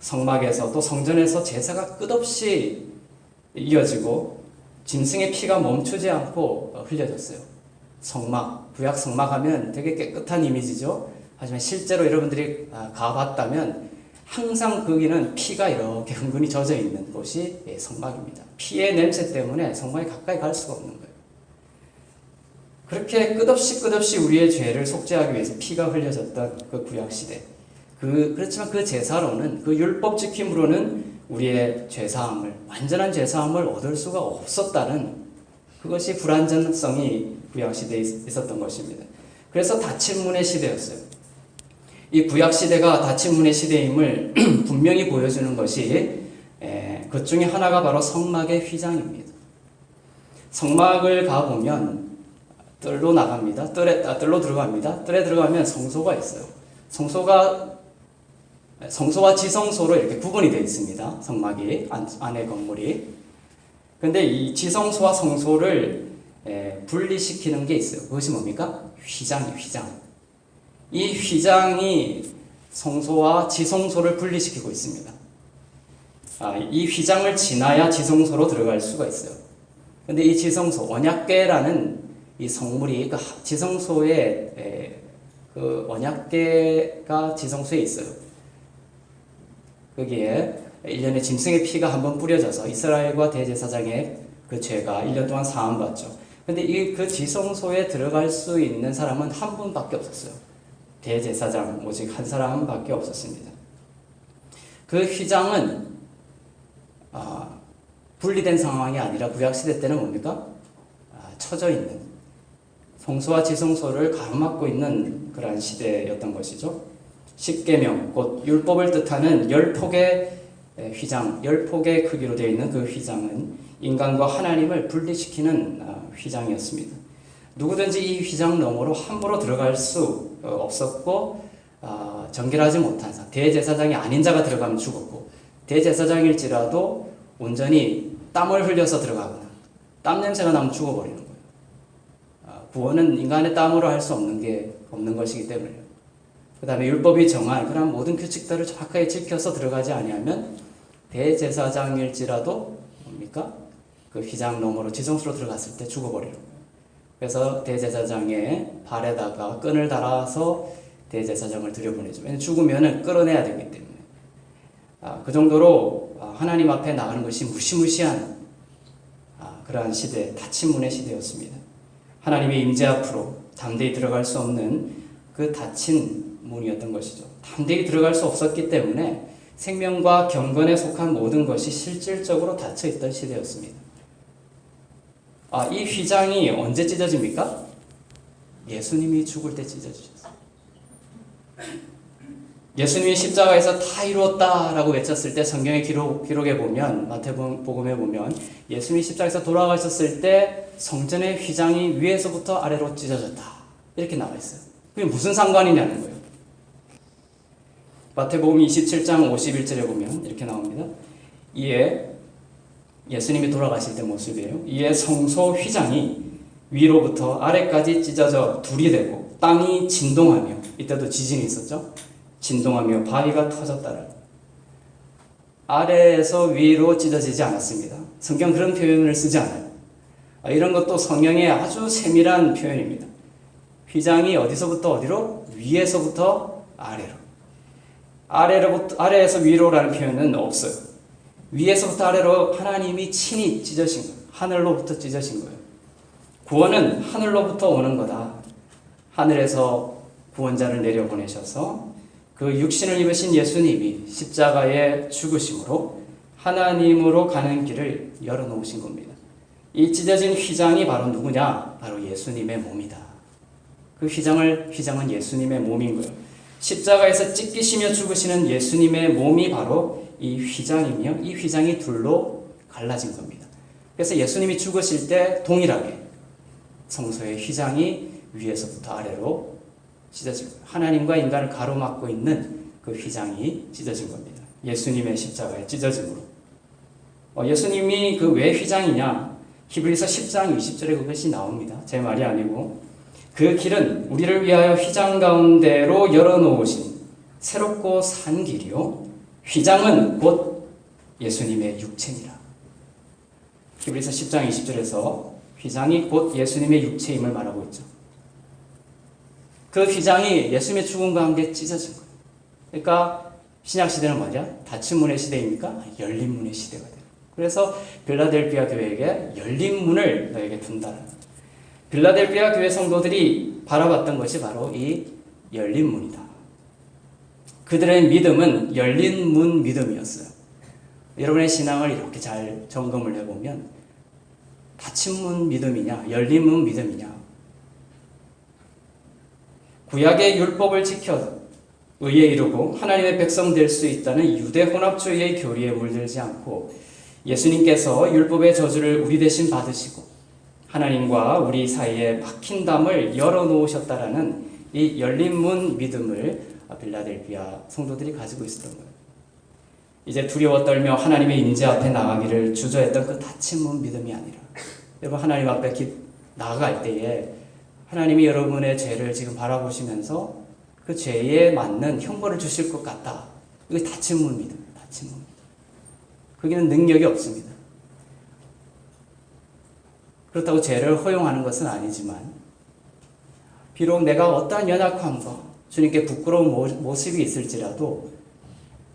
성막에서 또 성전에서 제사가 끝없이 이어지고 짐승의 피가 멈추지 않고 흘려졌어요. 구약 성막 하면 되게 깨끗한 이미지죠. 하지만 실제로 여러분들이 가봤다면 항상 거기는 피가 이렇게 흥건히 젖어 있는 곳이 성막입니다. 피의 냄새 때문에 성막에 가까이 갈 수가 없는 거예요. 그렇게 끝없이 우리의 죄를 속죄하기 위해서 피가 흘려졌던 그 구약시대. 그렇지만 그 제사로는, 그 율법 지킴으로는 우리의 완전한 죄사함을 얻을 수가 없었다는 그것이 불완전성이 구약시대에 있었던 것입니다. 그래서 닫힌 문의 시대였어요. 이 구약시대가 닫힌 문의 시대임을 분명히 보여주는 것이 그 중에 하나가 바로 성막의 휘장입니다. 성막을 가보면 뜰로 나갑니다. 뜰로 들어갑니다. 뜰에 들어가면 성소가 있어요. 성소와 지성소로 이렇게 구분이 되어 있습니다. 성막이, 안에 건물이. 근데 이 지성소와 성소를 분리시키는 게 있어요. 그것이 뭡니까? 휘장이에요, 휘장. 이 휘장이 성소와 지성소를 분리시키고 있습니다. 이 휘장을 지나야 지성소로 들어갈 수가 있어요. 근데 이 지성소, 언약궤라는 이 성물이 지성소에 그 언약궤가 지성소에 있어요. 거기에 1년에 짐승의 피가 한번 뿌려져서 이스라엘과 대제사장의 그 죄가 1년 동안 사함받죠. 근데 그 지성소에 들어갈 수 있는 사람은 한 분밖에 없었어요. 대제사장 오직 한 사람밖에 없었습니다. 그 휘장은 분리된 상황이 아니라 구약시대 때는 뭡니까? 처져 있는 성소와 지성소를 가로막고 있는 그러한 시대였던 것이죠. 십계명, 곧 율법을 뜻하는 10폭의 휘장, 10폭의 크기로 되어 있는 그 휘장은 인간과 하나님을 분리시키는 휘장이었습니다. 누구든지 이 휘장 너머로 함부로 들어갈 수 없었고 정결하지 못한 자, 대제사장이 아닌 자가 들어가면 죽었고, 대제사장일지라도 온전히 땀을 흘려서 들어가거나 땀 냄새가 나면 죽어버리는 거예요. 구원은 인간의 땀으로 할 수 없는 것이기 때문에요. 그 다음에 율법이 정한 그런 모든 규칙들을 정확하게 지켜서 들어가지 아니하면 대제사장일지라도 뭡니까? 그 휘장 너머로 지성소로 들어갔을 때 죽어버리는 거예요. 그래서 대제사장의 발에다가 끈을 달아서 대제사장을 들여보내죠. 왜냐하면 죽으면 끌어내야 되기 때문에. 그 정도로 하나님 앞에 나가는 것이 무시무시한 그러한 시대, 닫힌 문의 시대였습니다. 하나님의 임재 앞으로 담대히 들어갈 수 없는 그 닫힌 문이었던 것이죠. 담대히 들어갈 수 없었기 때문에 생명과 경건에 속한 모든 것이 실질적으로 닫혀 있던 시대였습니다. 이 휘장이 언제 찢어집니까? 예수님이 죽을 때 찢어지셨어요. 예수님이 십자가에서 다 이루었다라고 외쳤을 때 성경의 기록에 보면, 마태복음에 보면 예수님이 십자가에서 돌아가셨을 때 성전의 휘장이 위에서부터 아래로 찢어졌다 이렇게 나와 있어요. 그게 무슨 상관이냐는 거예요. 마태복음 27장 51절에 보면 이렇게 나옵니다. 이에 예수님이 돌아가실 때 모습이에요. 이에 성소 휘장이 위로부터 아래까지 찢어져 둘이 되고 땅이 진동하며, 이때도 지진이 있었죠. 진동하며 바위가 터졌다라. 아래에서 위로 찢어지지 않았습니다. 성경 그런 표현을 쓰지 않아요. 이런 것도 성경의 아주 세밀한 표현입니다. 휘장이 어디서부터 어디로? 위에서부터 아래로. 아래에서 위로라는 표현은 없어요. 위에서부터 아래로 하나님이 친히 찢으신 거예요. 하늘로부터 찢으신 거예요. 구원은 하늘로부터 오는 거다. 하늘에서 구원자를 내려보내셔서 그 육신을 입으신 예수님이 십자가에 죽으심으로 하나님으로 가는 길을 열어놓으신 겁니다. 이 찢어진 휘장이 바로 누구냐? 바로 예수님의 몸이다. 그 휘장은 예수님의 몸인 거예요. 십자가에서 찢기시며 죽으시는 예수님의 몸이 바로 이 휘장이며, 이 휘장이 둘로 갈라진 겁니다. 그래서 예수님이 죽으실 때 동일하게 성소의 휘장이 위에서부터 아래로 찢어진 거예요. 하나님과 인간을 가로막고 있는 그 휘장이 찢어진 겁니다. 예수님의 십자가에 찢어짐으로. 예수님이 그 왜 휘장이냐? 히브리서 10장 20절에 그것이 나옵니다. 제 말이 아니고, 그 길은 우리를 위하여 휘장 가운데로 열어놓으신 새롭고 산 길이요, 휘장은 곧 예수님의 육체니라. 히브리서 10장 20절에서 휘장이 곧 예수님의 육체임을 말하고 있죠. 그 휘장이 예수님의 죽음과 함께 찢어진 거예요. 그러니까 신약시대는 뭐냐? 닫힌 문의 시대입니까? 열린 문의 시대가 돼요. 그래서 빌라델피아 교회에게 열린 문을 너에게 둔다는 거예요. 빌라델피아 교회 성도들이 바라봤던 것이 바로 이 열린 문이다. 그들의 믿음은 열린 문 믿음이었어요. 여러분의 신앙을 이렇게 잘 점검을 해보면 닫힌 문 믿음이냐, 열린 문 믿음이냐. 구약의 율법을 지켜 의에 이르고 하나님의 백성 될 수 있다는 유대 혼합주의의 교리에 물들지 않고 예수님께서 율법의 저주를 우리 대신 받으시고 하나님과 우리 사이에 막힌 담을 열어놓으셨다라는 이 열린 문 믿음을 빌라델피아 성도들이 가지고 있었던 거예요. 이제 두려워 떨며 하나님의 임재 앞에 나가기를 주저했던 그 닫힌 문 믿음이 아니라, 여러분 하나님 앞에 나아갈 때에 하나님이 여러분의 죄를 지금 바라보시면서 그 죄에 맞는 형벌을 주실 것 같다. 이게 닫힌 문 믿음, 닫힌 문 믿음. 거기는 능력이 없습니다. 그렇다고 죄를 허용하는 것은 아니지만, 비록 내가 어떠한 연약함과 주님께 부끄러운 모습이 있을지라도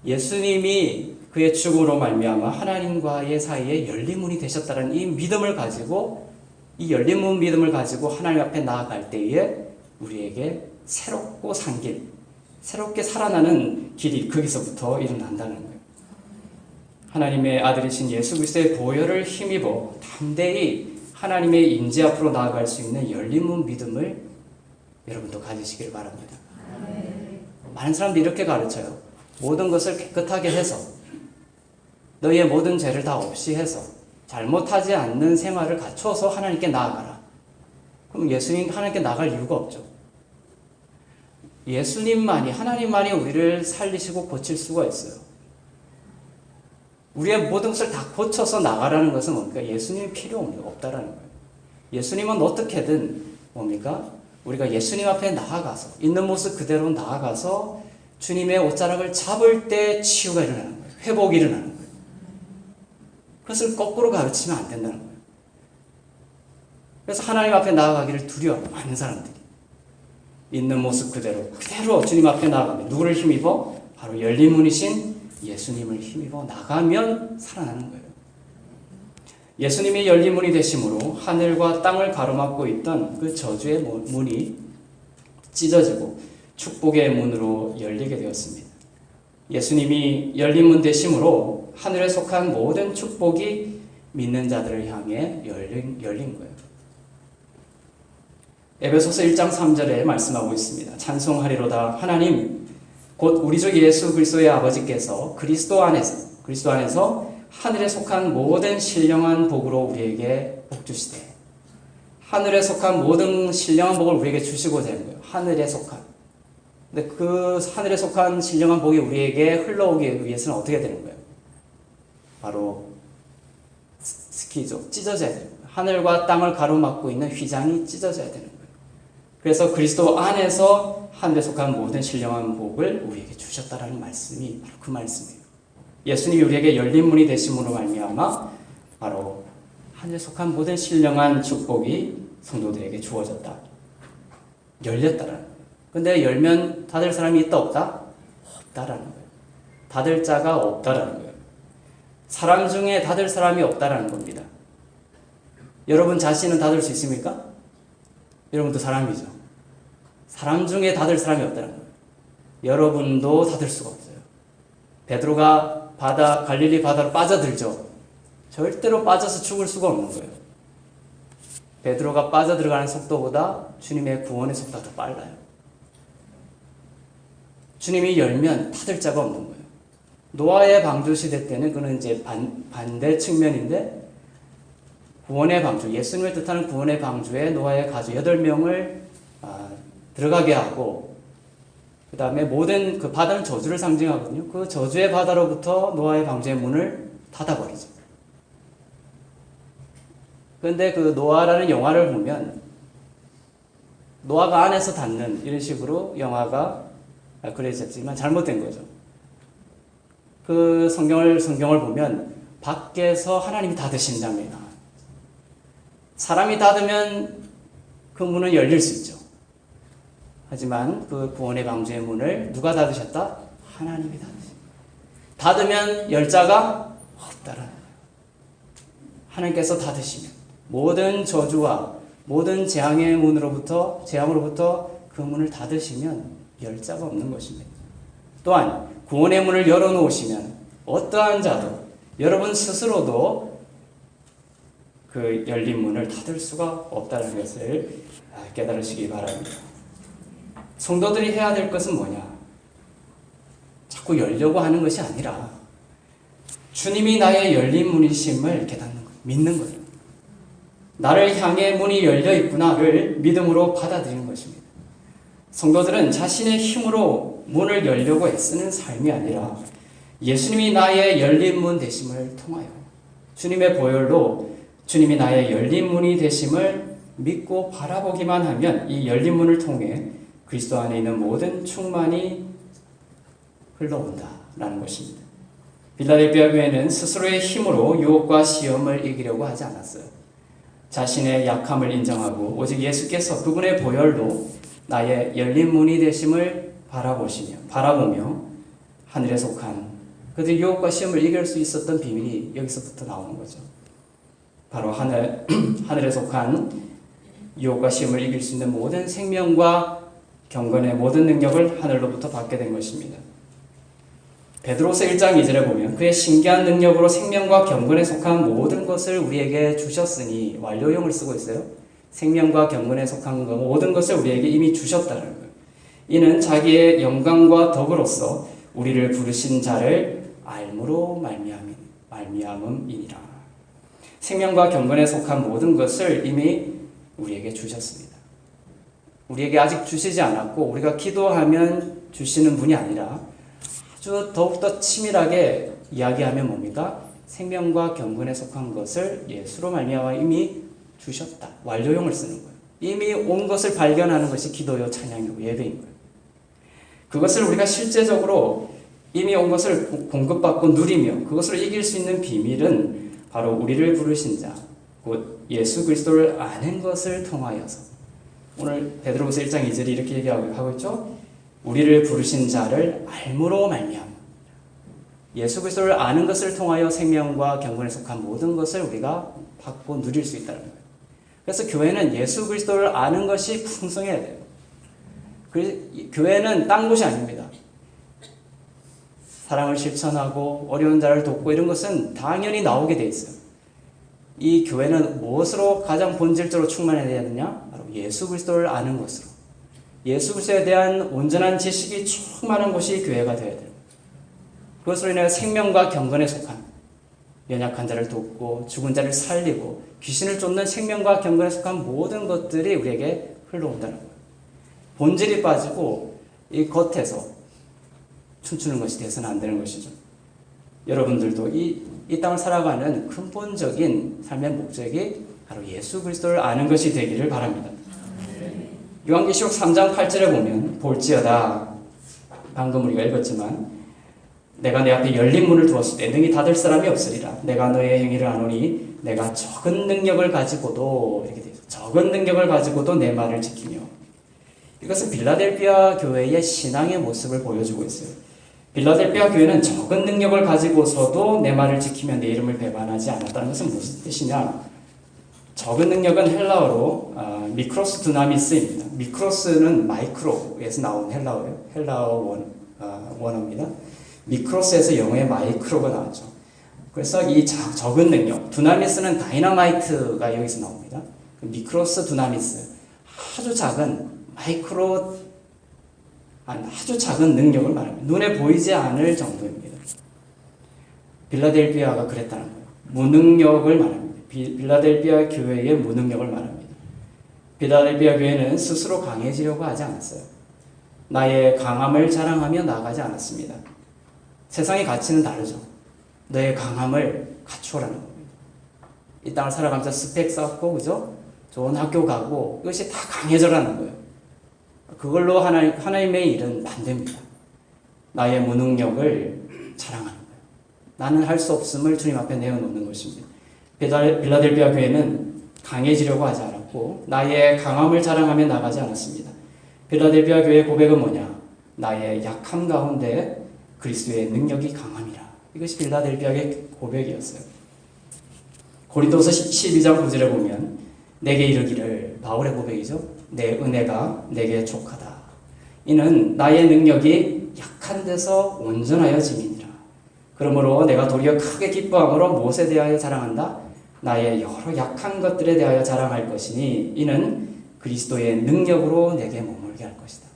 예수님이 그의 죽음으로 말미암아 하나님과의 사이에 열린 문이 되셨다는 이 믿음을 가지고, 이 열린 문 믿음을 가지고 하나님 앞에 나아갈 때에 우리에게 새롭고 산 길, 새롭게 살아나는 길이 거기서부터 일어난다는 거예요. 하나님의 아들이신 예수 그리스도의 보혈을 힘입어 담대히 하나님의 임재 앞으로 나아갈 수 있는 열린 문 믿음을 여러분도 가지시길 바랍니다. 많은 사람들이 이렇게 가르쳐요. 모든 것을 깨끗하게 해서, 너희의 모든 죄를 다 없이 해서, 잘못하지 않는 생활을 갖춰서 하나님께 나아가라. 그럼 예수님 하나님께 나아갈 이유가 없죠. 예수님만이, 하나님만이 우리를 살리시고 고칠 수가 있어요. 우리의 모든 것을 다 고쳐서 나가라는 것은 뭡니까? 예수님이 필요 없다라는 거예요. 예수님은 어떻게든 뭡니까? 우리가 예수님 앞에 나아가서, 있는 모습 그대로 나아가서 주님의 옷자락을 잡을 때 치유가 일어나는 거예요. 회복이 일어나는 거예요. 그것을 거꾸로 가르치면 안 된다는 거예요. 그래서 하나님 앞에 나아가기를 두려워하는 많은 사람들이 있는 모습 그대로 주님 앞에 나아가면 누구를 힘입어? 바로 열린 문이신 예수님을 힘입어 나가면 살아나는 거예요. 예수님이 열린 문이 되심으로 하늘과 땅을 가로막고 있던 그 저주의 문이 찢어지고 축복의 문으로 열리게 되었습니다. 예수님이 열린 문 되심으로 하늘에 속한 모든 축복이 믿는 자들을 향해 열린 거예요. 에베소서 1장 3절에 말씀하고 있습니다. 찬송하리로다 하나님 곧 우리 주 예수 그리스도의 아버지께서 그리스도 안에서 하늘에 속한 모든 신령한 복으로 우리에게 복 주시되, 하늘에 속한 모든 신령한 복을 우리에게 주시고자 하는 거예요. 하늘에 속한. 근데 그 하늘에 속한 신령한 복이 우리에게 흘러오기 위해서는 어떻게 되는 거예요? 바로 스키죠. 찢어져야 돼요. 하늘과 땅을 가로막고 있는 휘장이 찢어져야 되는 거예요. 그래서 그리스도 안에서 하늘에 속한 모든 신령한 복을 우리에게 주셨다라는 말씀이 바로 그 말씀이에요. 예수님이 우리에게 열린 문이 되심으로 말미암아 바로 하늘에 속한 모든 신령한 축복이 성도들에게 주어졌다. 열렸다라는 거예요. 근데 열면 닫을 사람이 있다 없다? 없다라는 거예요. 닫을 자가 없다라는 거예요. 사람 중에 닫을 사람이 없다라는 겁니다. 여러분 자신은 닫을 수 있습니까? 여러분도 사람이죠. 사람 중에 닫을 사람이 없다는 거예요. 여러분도 닫을 수가 없어요. 베드로가 갈릴리 바다로 빠져들죠. 절대로 빠져서 죽을 수가 없는 거예요. 베드로가 빠져들어가는 속도보다 주님의 구원의 속도가 더 빨라요. 주님이 열면 닫을 자가 없는 거예요. 노아의 방주 시대 때는 그는 이제 반대 측면인데, 구원의 방주, 예수님을 뜻하는 구원의 방주에 노아의 가족 8명을 들어가게 하고, 그 다음에 모든 그 바다는 저주를 상징하거든요. 그 저주의 바다로부터 노아의 방주의 문을 닫아버리죠. 그런데 그 노아라는 영화를 보면 노아가 안에서 닫는 이런 식으로 영화가 그려졌지만 잘못된 거죠. 그 성경을 보면 밖에서 하나님이 닫으신다며 나와요. 사람이 닫으면 그 문은 열릴 수 있죠. 하지만 그 구원의 방주의 문을 누가 닫으셨다? 하나님이 닫으십니다. 닫으면 열 자가 없다라는 거예요. 하나님께서 닫으시면 모든 저주와 모든 재앙으로부터 그 문을 닫으시면 열 자가 없는 것입니다. 또한 구원의 문을 열어놓으시면 어떠한 자도, 여러분 스스로도 그 열린 문을 닫을 수가 없다는 것을 깨달으시기 바랍니다. 성도들이 해야 될 것은 뭐냐? 자꾸 열려고 하는 것이 아니라 주님이 나의 열린 문이심을 깨닫는 것, 믿는 거예요. 나를 향해 문이 열려 있구나를 믿음으로 받아들이는 것입니다. 성도들은 자신의 힘으로 문을 열려고 애쓰는 삶이 아니라 예수님이 나의 열린 문 되심을 통하여 주님의 보혈로 주님이 나의 열린 문이 되심을 믿고 바라보기만 하면 이 열린 문을 통해 그리스도 안에 있는 모든 충만이 흘러온다라는 것입니다. 빌라델비아 교회는 스스로의 힘으로 유혹과 시험을 이기려고 하지 않았어요. 자신의 약함을 인정하고 오직 예수께서 그분의 보혈로 나의 열린 문이 되심을 바라보며 하늘에 속한 그들 유혹과 시험을 이길 수 있었던 비밀이 여기서부터 나오는 거죠. 바로 하늘에 속한 유혹과 시험을 이길 수 있는 모든 생명과 경건의 모든 능력을 하늘로부터 받게 된 것입니다. 베드로서 1장 2절에 보면 그의 신기한 능력으로 생명과 경건에 속한 모든 것을 우리에게 주셨으니, 완료형을 쓰고 있어요. 생명과 경건에 속한 모든 것을 우리에게 이미 주셨다는 거예요. 이는 자기의 영광과 덕으로서 우리를 부르신 자를 알므로 말미암음이니라. 생명과 경건에 속한 모든 것을 이미 우리에게 주셨습니다. 우리에게 아직 주시지 않았고 우리가 기도하면 주시는 분이 아니라 아주 더욱더 치밀하게 이야기하면 뭡니까? 생명과 경건에 속한 것을 예수로 말미암아 이미 주셨다. 완료형을 쓰는 거예요. 이미 온 것을 발견하는 것이 기도요, 찬양이고 예배인 거예요. 그것을 우리가 실제적으로 이미 온 것을 공급받고 누리며 그것을 이길 수 있는 비밀은 바로 우리를 부르신 자, 곧 예수 그리스도를 아는 것을 통하여서, 오늘 베드로후서 1장 2절이 이렇게 얘기하고 있죠. 우리를 부르신 자를 알므로 말미암아 예수 그리스도를 아는 것을 통하여 생명과 경건에 속한 모든 것을 우리가 받고 누릴 수 있다는 거예요. 그래서 교회는 예수 그리스도를 아는 것이 풍성해야 돼요. 교회는 딴 곳이 아닙니다. 사랑을 실천하고 어려운 자를 돕고 이런 것은 당연히 나오게 돼 있어요. 이 교회는 무엇으로 가장 본질적으로 충만해야 되냐? 바로 예수 그리스도를 아는 것으로. 예수 그리스도에 대한 온전한 지식이 충만한 곳이 교회가 되어야 돼요. 그것으로 인해 생명과 경건에 속한 연약한 자를 돕고 죽은 자를 살리고 귀신을 쫓는 생명과 경건에 속한 모든 것들이 우리에게 흘러온다는 거예요. 본질이 빠지고 이 겉에서 춤추는 것이 돼서는 안 되는 것이죠. 여러분들도 이 땅을 살아가는 근본적인 삶의 목적이 바로 예수 그리스도를 아는 것이 되기를 바랍니다. 요한계시록 3장 8절에 보면 볼지어다, 방금 우리가 읽었지만 내가 내 앞에 열린 문을 두었을 때 능히 닫을 사람이 없으리라. 내가 너의 행위를 아노니 내가 적은 능력을 가지고도, 이렇게 되어 있어요. 적은 능력을 가지고도 내 말을 지키며. 이것은 빌라델피아 교회의 신앙의 모습을 보여주고 있어요. 빌라델피아 교회는 적은 능력을 가지고서도 내 말을 지키며 내 이름을 배반하지 않았다는 것은 무슨 뜻이냐? 적은 능력은 헬라어로 미크로스 두나미스입니다. 미크로스는 마이크로에서 나온 헬라어예요. 헬라어 원어입니다. 미크로스에서 영어의 마이크로가 나왔죠. 그래서 이 적은 능력, 두나미스는 다이너마이트가 여기서 나옵니다. 미크로스 두나미스, 아주 작은 마이크로, 아주 작은 능력을 말합니다. 눈에 보이지 않을 정도입니다. 빌라델피아가 그랬다는 거예요. 무능력을 말합니다. 빌라델피아 교회의 무능력을 말합니다. 빌라델피아 교회는 스스로 강해지려고 하지 않았어요. 나의 강함을 자랑하며 나아가지 않았습니다. 세상의 가치는 다르죠. 너의 강함을 갖추라는 겁니다. 이 땅을 살아가면서 스펙 쌓고, 그죠? 좋은 학교 가고, 이것이 다 강해져라는 거예요. 그걸로 하나님의 일은 반대입니다. 나의 무능력을 자랑하는 거예요. 나는 할 수 없음을 주님 앞에 내어놓는 것입니다. 빌라델피아 교회는 강해지려고 하지 않았고 나의 강함을 자랑하며 나가지 않았습니다. 빌라델피아 교회의 고백은 뭐냐? 나의 약함 가운데 그리스도의 능력이 강함이라. 이것이 빌라델피아의 고백이었어요. 고린도서 12장 9절에 보면 내게 이르기를, 바울의 고백이죠. 내 은혜가 내게 족하다. 이는 나의 능력이 약한 데서 온전하여 짐이니라. 그러므로 내가 도리어 크게 기뻐함으로 무엇에 대하여 자랑한다? 나의 여러 약한 것들에 대하여 자랑할 것이니 이는 그리스도의 능력으로 내게 머물게 할 것이다.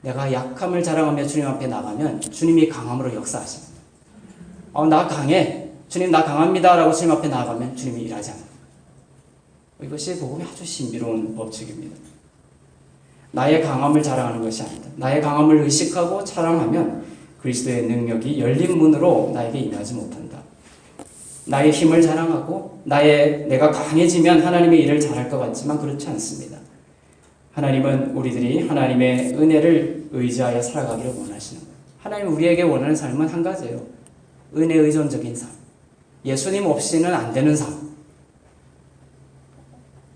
내가 약함을 자랑하며 주님 앞에 나가면 주님이 강함으로 역사하십니다. 나 강해. 주님 나 강합니다. 라고 주님 앞에 나가면 주님이 일하지 않는다. 이것이 복음의 아주 신비로운 법칙입니다. 나의 강함을 자랑하는 것이 아니다. 나의 강함을 의식하고 자랑하면 그리스도의 능력이 열린 문으로 나에게 임하지 못한다. 나의 힘을 자랑하고 내가 강해지면 하나님의 일을 잘할 것 같지만 그렇지 않습니다. 하나님은 우리들이 하나님의 은혜를 의지하여 살아가기를 원하시는 거예요. 하나님은 우리에게 원하는 삶은 한 가지예요. 은혜 의존적인 삶. 예수님 없이는 안 되는 삶.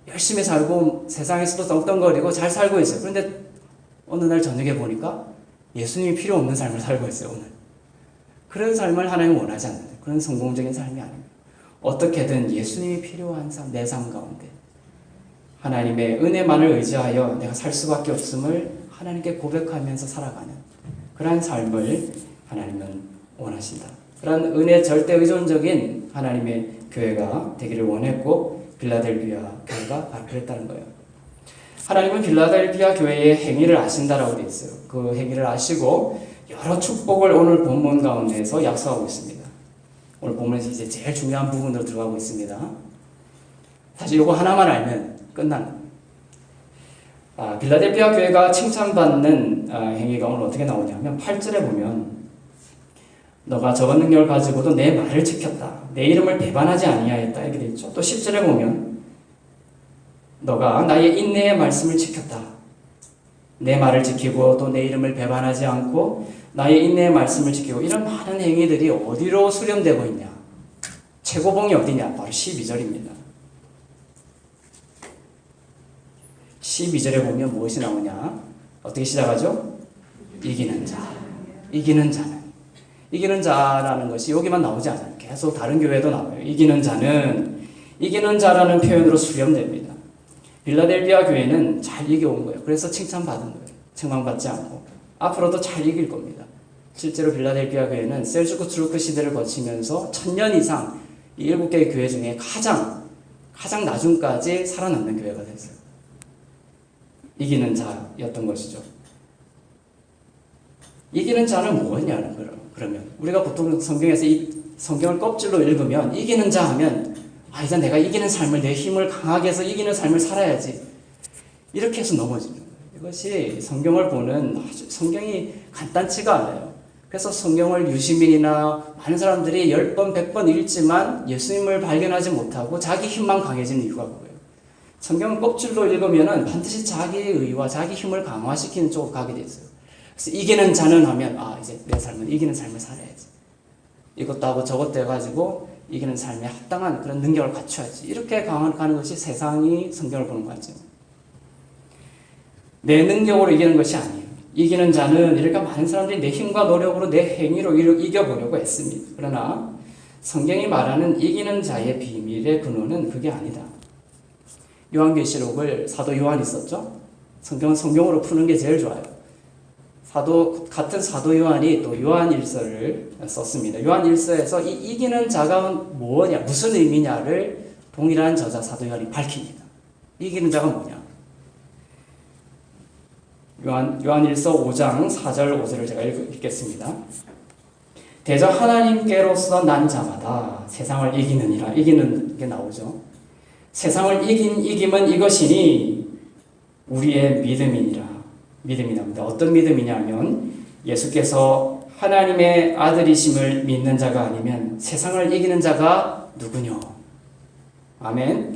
열심히 살고 세상에서도 떵떵거리고 잘 살고 있어요. 그런데 어느 날 저녁에 보니까 예수님이 필요 없는 삶을 살고 있어요. 오늘. 그런 삶을 하나님은 원하지 않는다. 그런 성공적인 삶이 아닙니다. 어떻게든 예수님이 필요한 삶, 내 삶 가운데 하나님의 은혜만을 의지하여 내가 살 수밖에 없음을 하나님께 고백하면서 살아가는 그러한 삶을 하나님은 원하신다. 그런 은혜 절대 의존적인 하나님의 교회가 되기를 원했고 빌라델피아 교회가 바로 그랬다는 거예요. 하나님은 빌라델피아 교회의 행위를 아신다라고 되어 있어요. 그 행위를 아시고 여러 축복을 오늘 본문 가운데서 약속하고 있습니다. 오늘 본문에서 이제 제일 중요한 부분으로 들어가고 있습니다. 사실 이거 하나만 알면 끝나는 거예요. 빌라델피아 교회가 칭찬받는 행위가 오늘 어떻게 나오냐면 8절에 보면 너가 저런 능력을 가지고도 내 말을 지켰다. 내 이름을 배반하지 아니하였다. 이렇게 되어 있죠. 또 10절에 보면 너가 나의 인내의 말씀을 지켰다. 내 말을 지키고 또 내 이름을 배반하지 않고 나의 인내의 말씀을 지키고 이런 많은 행위들이 어디로 수렴되고 있냐? 최고봉이 어디냐? 바로 12절입니다. 12절에 보면 무엇이 나오냐? 어떻게 시작하죠? 이기는 자. 이기는 자는. 이기는 자라는 것이 여기만 나오지 않아요. 계속 다른 교회도 나와요. 이기는 자는. 이기는 자라는 표현으로 수렴됩니다. 빌라델피아 교회는 잘 이겨온 거예요. 그래서 칭찬받은 거예요. 책망받지 않고. 앞으로도 잘 이길 겁니다. 실제로 빌라델피아 교회는 셀주크 투르크 시대를 거치면서 1000년 이상 이 7개의 교회 중에 가장 나중까지 살아남는 교회가 됐어요. 이기는 자였던 것이죠. 이기는 자는 뭐냐는 거예요. 그러면 우리가 보통 성경에서 이 성경을 껍질로 읽으면 이기는 자 하면 이제 내가 이기는 삶을 내 힘을 강하게 해서 이기는 삶을 살아야지 이렇게 해서 넘어지는 거예요. 이것이 성경을 보는 성경이 간단치가 않아요. 그래서 성경을 유시민이나 많은 사람들이 10번, 100번 읽지만 예수님을 발견하지 못하고 자기 힘만 강해지는 이유가 그거예요. 성경을 껍질로 읽으면 반드시 자기의 의와 자기 힘을 강화시키는 쪽으로 가게 돼 있어요. 그래서 이기는 자는 하면 이제 내 삶은 이기는 삶을 살아야지. 이것도 하고 저것도 해가지고 이기는 삶에 합당한 그런 능력을 갖춰야지. 이렇게 가는 것이 세상이 성경을 보는 거죠. 내 능력으로 이기는 것이 아니에요. 이기는 자는 이렇게 많은 사람들이 내 힘과 노력으로 내 행위로 이겨보려고 했습니다. 그러나 성경이 말하는 이기는 자의 비밀의 근원은 그게 아니다. 요한계시록을 사도 요한이 썼죠. 성경은 성경으로 푸는 게 제일 좋아요. 같은 사도 요한이 또 요한일서를 썼습니다. 요한일서에서 이 이기는 자가 뭐냐, 무슨 의미냐를 동일한 저자 사도 요한이 밝힙니다. 이기는 자가 뭐냐? 요한일서 5장 4절 5절을 제가 읽겠습니다. 대저 하나님께로서 난 자마다 세상을 이기느니라. 이기는 게 나오죠. 세상을 이긴 이김은 이것이니 우리의 믿음이니라. 믿음이 납니다. 어떤 믿음이냐면 예수께서 하나님의 아들이심을 믿는 자가 아니면 세상을 이기는 자가 누구냐? 아멘.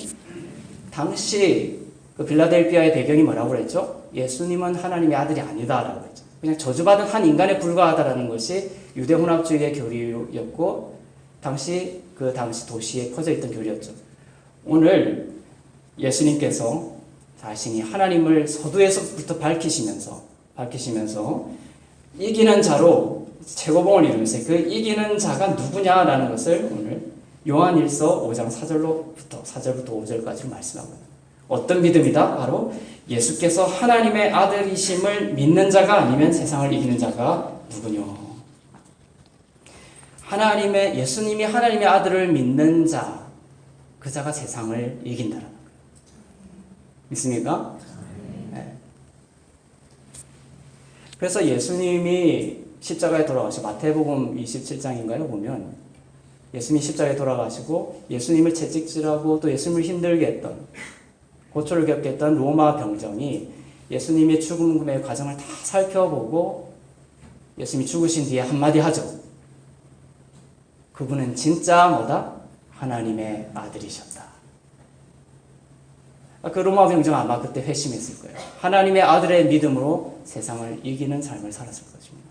당시 그 빌라델피아의 배경이 뭐라고 그랬죠? 예수님은 하나님의 아들이 아니다라고 했죠. 그냥 저주받은 한 인간에 불과하다라는 것이 유대 혼합주의의 교리였고 당시 도시에 퍼져 있던 교리였죠. 오늘 예수님께서 자신이 하나님을 서두에서부터 밝히시면서 이기는 자로 최고봉을 이루면서 그 이기는 자가 누구냐라는 것을 오늘 요한일서 5장 4절부터 5절까지 말씀합니다. 어떤 믿음이다? 바로 예수께서 하나님의 아들이심을 믿는 자가 아니면 세상을 이기는 자가 누구냐? 예수님이 하나님의 아들을 믿는 자, 그 자가 세상을 이긴다는 거예요. 믿습니까? 네. 그래서 예수님이 십자가에 돌아가시고 마태복음 27장인가요? 보면 예수님이 십자가에 돌아가시고 예수님을 채찍질하고 또 예수님을 힘들게 했던 고초를 겪게 했던 로마 병정이 예수님의 죽음의 과정을 다 살펴보고 예수님이 죽으신 뒤에 한마디 하죠. 그분은 진짜 뭐다? 하나님의 아들이셨다. 그 로마 병정 아마 그때 회심했을 거예요. 하나님의 아들의 믿음으로 세상을 이기는 삶을 살았을 것입니다.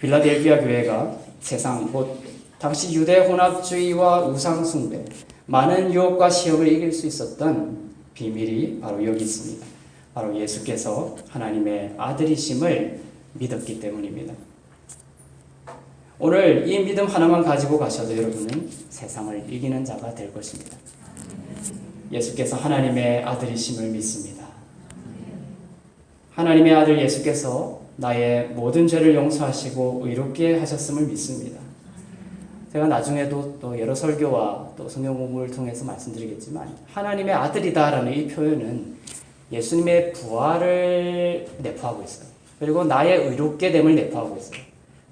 빌라델피아 교회가 세상 곧 당시 유대 혼합주의와 우상 숭배 많은 유혹과 시험을 이길 수 있었던 비밀이 바로 여기 있습니다. 바로 예수께서 하나님의 아들이심을 믿었기 때문입니다. 오늘 이 믿음 하나만 가지고 가셔도 여러분은 세상을 이기는 자가 될 것입니다. 예수께서 하나님의 아들이심을 믿습니다. 하나님의 아들 예수께서 나의 모든 죄를 용서하시고 의롭게 하셨음을 믿습니다. 제가 나중에도 또 여러 설교와 또 성경 공부를 통해서 말씀드리겠지만 하나님의 아들이다라는 이 표현은 예수님의 부활을 내포하고 있어요. 그리고 나의 의롭게 됨을 내포하고 있어요.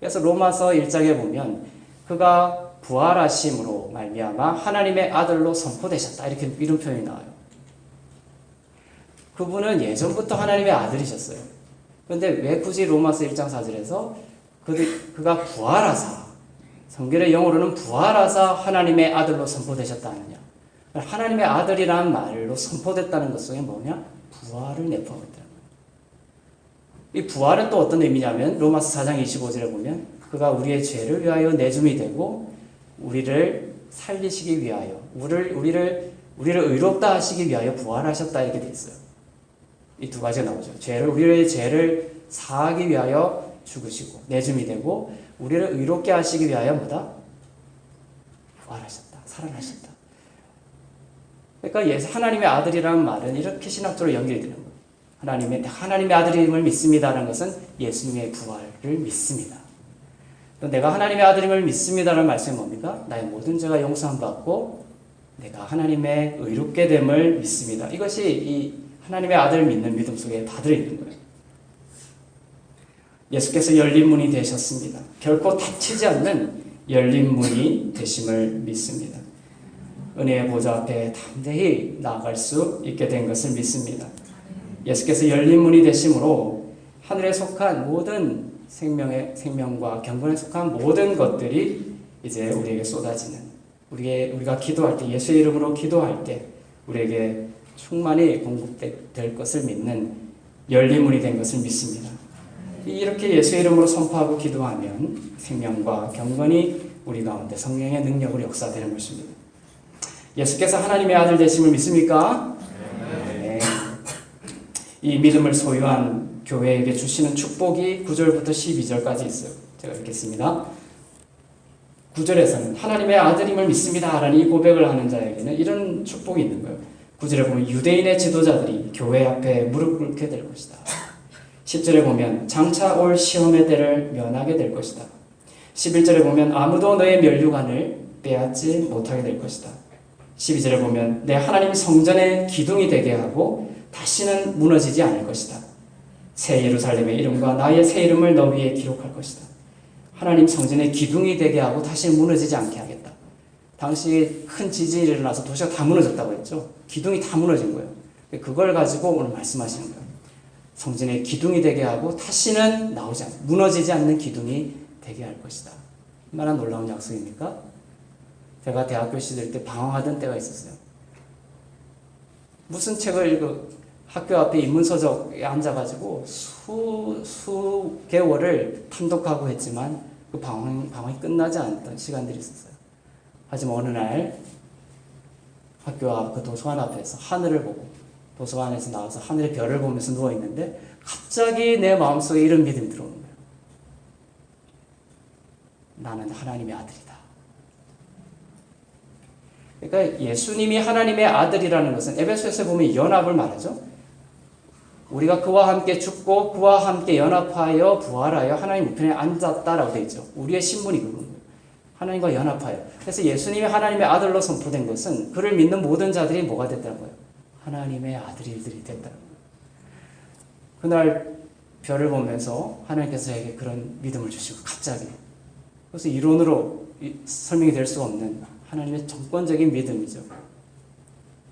그래서 로마서 1장에 보면 그가 부활하심으로 말미암아 하나님의 아들로 선포되셨다. 이런 표현이 나와요. 그분은 예전부터 하나님의 아들이셨어요. 그런데 왜 굳이 로마서 1장 4절에서 그가 부활하사, 성경의 영어로는 부활하사 하나님의 아들로 선포되셨다 하느냐. 하나님의 아들이라는 말로 선포됐다는 것 속에 뭐냐? 부활을 내포하고 있다는 거예요. 이 부활은 또 어떤 의미냐면 로마서 4장 25절에 보면 그가 우리의 죄를 위하여 내줌이 되고 우리를 살리시기 위하여 우리를 의롭다 하시기 위하여 부활하셨다 이렇게 돼 있어요. 이 두 가지가 나오죠. 우리의 죄를 사하기 위하여 죽으시고 내줌이 되고 우리를 의롭게 하시기 위하여 뭐다? 부활하셨다. 살아나셨다. 그러니까 하나님의 아들이라는 말은 이렇게 신학적으로 연결이 되는 거예요. 하나님의 아들임을 믿습니다라는 것은 예수님의 부활을 믿습니다. 또 내가 하나님의 아들임을 믿습니다라는 말씀이 뭡니까? 나의 모든 죄가 용서함받고 내가 하나님의 의롭게 됨을 믿습니다. 이것이 이 하나님의 아들을 믿는 믿음 속에 다 들어있는 거예요. 예수께서 열린 문이 되셨습니다. 결코 닫히지 않는 열린 문이 되심을 믿습니다. 은혜의 보좌 앞에 담대히 나아갈 수 있게 된 것을 믿습니다. 예수께서 열린 문이 되심으로 하늘에 속한 모든 생명과 경건에 속한 모든 것들이 이제 우리에게 쏟아지는, 우리가 기도할 때, 예수의 이름으로 기도할 때 우리에게 충만히 공급될 것을 믿는 열린 문이 된 것을 믿습니다. 이렇게 예수의 이름으로 선포하고 기도하면 생명과 경건이 우리 가운데 성령의 능력으로 역사되는 것입니다. 예수께서 하나님의 아들 되심을 믿습니까? 네. 이 믿음을 소유한 교회에게 주시는 축복이 9절부터 12절까지 있어요. 제가 읽겠습니다. 9절에서는 하나님의 아들임을 믿습니다 라는 이 고백을 하는 자에게는 이런 축복이 있는 거예요. 9절에 보면 유대인의 지도자들이 교회 앞에 무릎 꿇게 될 것이다. 10절에 보면 장차 올 시험의 때를 면하게 될 것이다. 11절에 보면 아무도 너의 면류관을 빼앗지 못하게 될 것이다. 12절에 보면 내 하나님 성전의 기둥이 되게 하고 다시는 무너지지 않을 것이다. 새 예루살렘의 이름과 나의 새 이름을 너 위에 기록할 것이다. 하나님 성전의 기둥이 되게 하고 다시는 무너지지 않게 하겠다. 당시 큰 지진이 일어나서 도시가 다 무너졌다고 했죠. 기둥이 다 무너진 거예요. 그걸 가지고 오늘 말씀하시는 거예요. 성전의 기둥이 되게 하고 다시는 무너지지 않는 기둥이 되게 할 것이다. 얼마나 놀라운 약속입니까? 제가 대학교 시절 때 방황하던 때가 있었어요. 무슨 책을 학교 앞에 인문서적에 앉아가지고 수 개월을 탐독하고 했지만 그 방황이 끝나지 않았던 시간들이 있었어요. 하지만 어느 날 학교 앞 그 도서관 앞에서 하늘을 보고 도서관에서 나와서 하늘의 별을 보면서 누워있는데 갑자기 내 마음속에 이런 믿음이 들어오는 거예요. 나는 하나님의 아들이다. 그러니까 예수님이 하나님의 아들이라는 것은 에베소서에 보면 연합을 말하죠. 우리가 그와 함께 죽고 그와 함께 연합하여 부활하여 하나님 우편에 앉았다라고 되어 있죠. 우리의 신분이 그겁니다. 하나님과 연합하여. 그래서 예수님이 하나님의 아들로 선포된 것은 그를 믿는 모든 자들이 뭐가 됐다는 거예요? 하나님의 아들들이 됐다는 거예요. 그날 별을 보면서 하나님께서 저에게 그런 믿음을 주시고 갑자기 그래서 이론으로 설명이 될 수 없는 하나님의 정권적인 믿음이죠.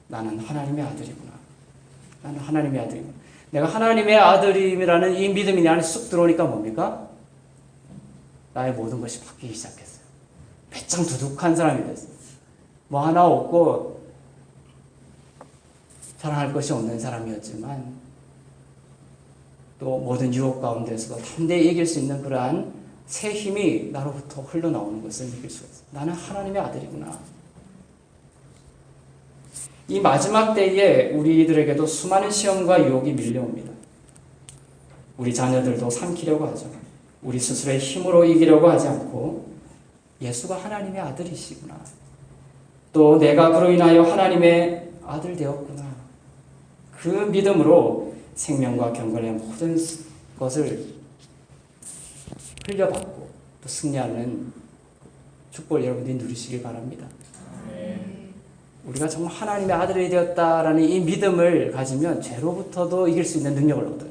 나는 하나님의 아들이구나. 나는 하나님의 아들이구나. 내가 하나님의 아들임이라는 이 믿음이 내 안에 쑥 들어오니까 뭡니까? 나의 모든 것이 바뀌기 시작했어요. 배짱 두둑한 사람이 됐어요. 뭐 하나 없고 자랑할 것이 없는 사람이었지만 또 모든 유혹 가운데서도 담대히 이길 수 있는 그러한 새 힘이 나로부터 흘러나오는 것을 느낄 수가 있어요. 나는 하나님의 아들이구나. 이 마지막 때에 우리들에게도 수많은 시험과 유혹이 밀려옵니다. 우리 자녀들도 삼키려고 하죠. 우리 스스로의 힘으로 이기려고 하지 않고 예수가 하나님의 아들이시구나. 또 내가 그로 인하여 하나님의 아들 되었구나. 그 믿음으로 생명과 경건의 모든 것을 흘려받고 또 승리하는 축복을 여러분들이 누리시길 바랍니다. 우리가 정말 하나님의 아들이 되었다라는 이 믿음을 가지면 죄로부터도 이길 수 있는 능력을 얻어요.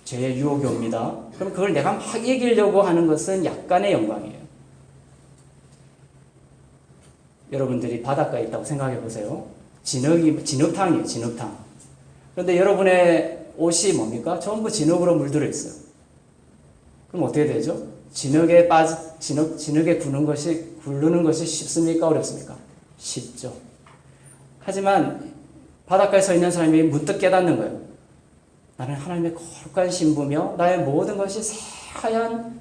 죄의 유혹이 옵니다. 그럼 그걸 내가 막 이기려고 하는 것은 약간의 영광이에요. 여러분들이 바닷가에 있다고 생각해 보세요. 진흙탕이에요, 진흙탕. 그런데 여러분의 옷이 뭡니까? 전부 진흙으로 물들어 있어요. 그럼 어떻게 되죠? 진흙에 굴르는 것이 쉽습니까? 어렵습니까? 쉽죠. 하지만 바닷가에 서 있는 사람이 문득 깨닫는 거예요. 나는 하나님의 거룩한 신부며 나의 모든 것이 새하얀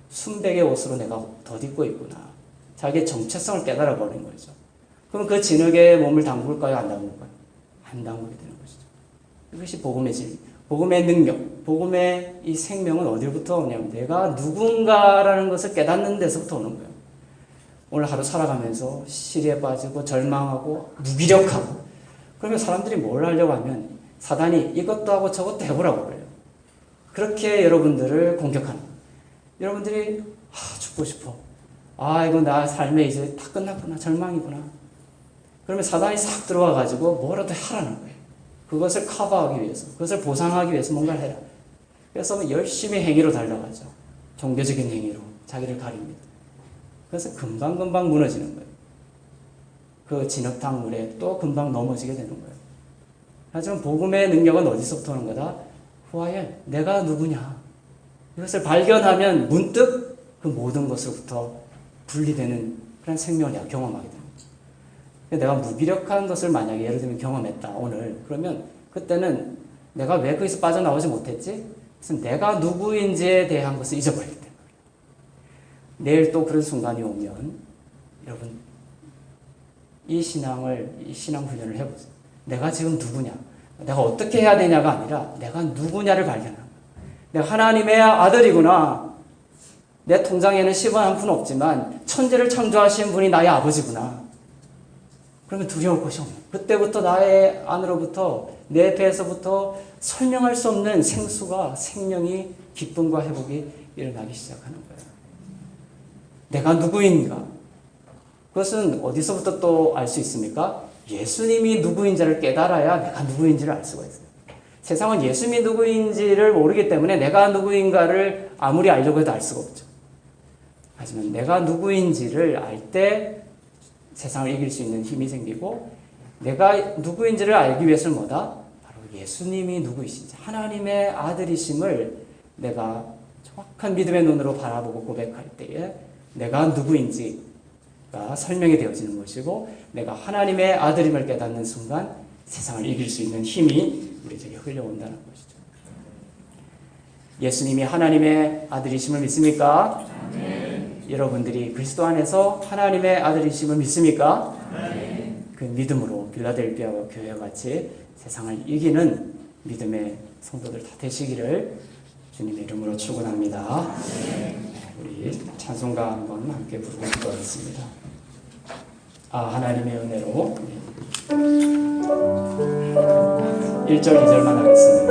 순백의 옷으로 내가 덧입고 있구나. 자기의 정체성을 깨달아 버린 거죠. 그럼 그 진흙에 몸을 담글까요? 안 담글까요? 안 담그게 되는 것이죠. 이것이 복음의 진리, 복음의 능력, 복음의 이 생명은 어디부터 오냐면 내가 누군가라는 것을 깨닫는 데서부터 오는 거예요. 오늘 하루 살아가면서 시리에 빠지고 절망하고 무기력하고 그러면 사람들이 뭘 하려고 하면 사단이 이것도 하고 저것도 해보라고 그래요. 그렇게 여러분들을 공격하는 거예요. 여러분들이 죽고 싶어. 이거 나 삶에 이제 다 끝났구나. 절망이구나. 그러면 사단이 싹 들어와가지고 뭐라도 하라는 거예요. 그것을 커버하기 위해서, 그것을 보상하기 위해서 뭔가를 해라. 그래서 열심히 행위로 달려가죠. 종교적인 행위로 자기를 가립니다. 그래서 금방금방 무너지는 거예요. 그 진흙탕 물에 또 금방 넘어지게 되는 거예요. 하지만 복음의 능력은 어디서부터 오는 거다? 후아엘, 내가 누구냐? 이것을 발견하면 문득 그 모든 것으로부터 분리되는 그런 생명을 경험하게 됩니다. 내가 무기력한 것을 만약에 예를 들면 경험했다, 오늘. 그러면 그때는 내가 왜 거기서 빠져나오지 못했지? 그래서 내가 누구인지에 대한 것을 잊어버리게 됩니다. 내일 또 그런 순간이 오면 여러분 이 신앙 훈련을 해보세요. 내가 지금 누구냐? 내가 어떻게 해야 되냐가 아니라 내가 누구냐를 발견하는 거예요. 내가 하나님의 아들이구나. 내 통장에는 10원 한 푼 없지만 천지를 창조하신 분이 나의 아버지구나. 그러면 두려울 것이 없는. 그때부터 나의 안으로부터 내 배에서부터 설명할 수 없는 생수가 생명이 기쁨과 회복이 일어나기 시작하는 거예요. 내가 누구인가? 그것은 어디서부터 또 알 수 있습니까? 예수님이 누구인지를 깨달아야 내가 누구인지를 알 수가 있어요. 세상은 예수님이 누구인지를 모르기 때문에 내가 누구인가를 아무리 알려고 해도 알 수가 없죠. 하지만 내가 누구인지를 알 때 세상을 이길 수 있는 힘이 생기고 내가 누구인지를 알기 위해서는 뭐다? 바로 예수님이 누구이신지 하나님의 아들이심을 내가 정확한 믿음의 눈으로 바라보고 고백할 때에 내가 누구인지가 설명이 되어지는 것이고 내가 하나님의 아들임을 깨닫는 순간 세상을 이길 수 있는 힘이 우리에게 흘러온다는 것이죠. 예수님이 하나님의 아들이심을 믿습니까? 네. 여러분들이 그리스도 안에서 하나님의 아들이심을 믿습니까? 네. 그 믿음으로 빌라델비아 교회와 같이 세상을 이기는 믿음의 성도들 다 되시기를 주님의 이름으로 축원합니다. 네. 우리 찬송가 한번 함께 부르고 기도하겠습니다. 하나님의 은혜로 1절 2절만 하겠습니다.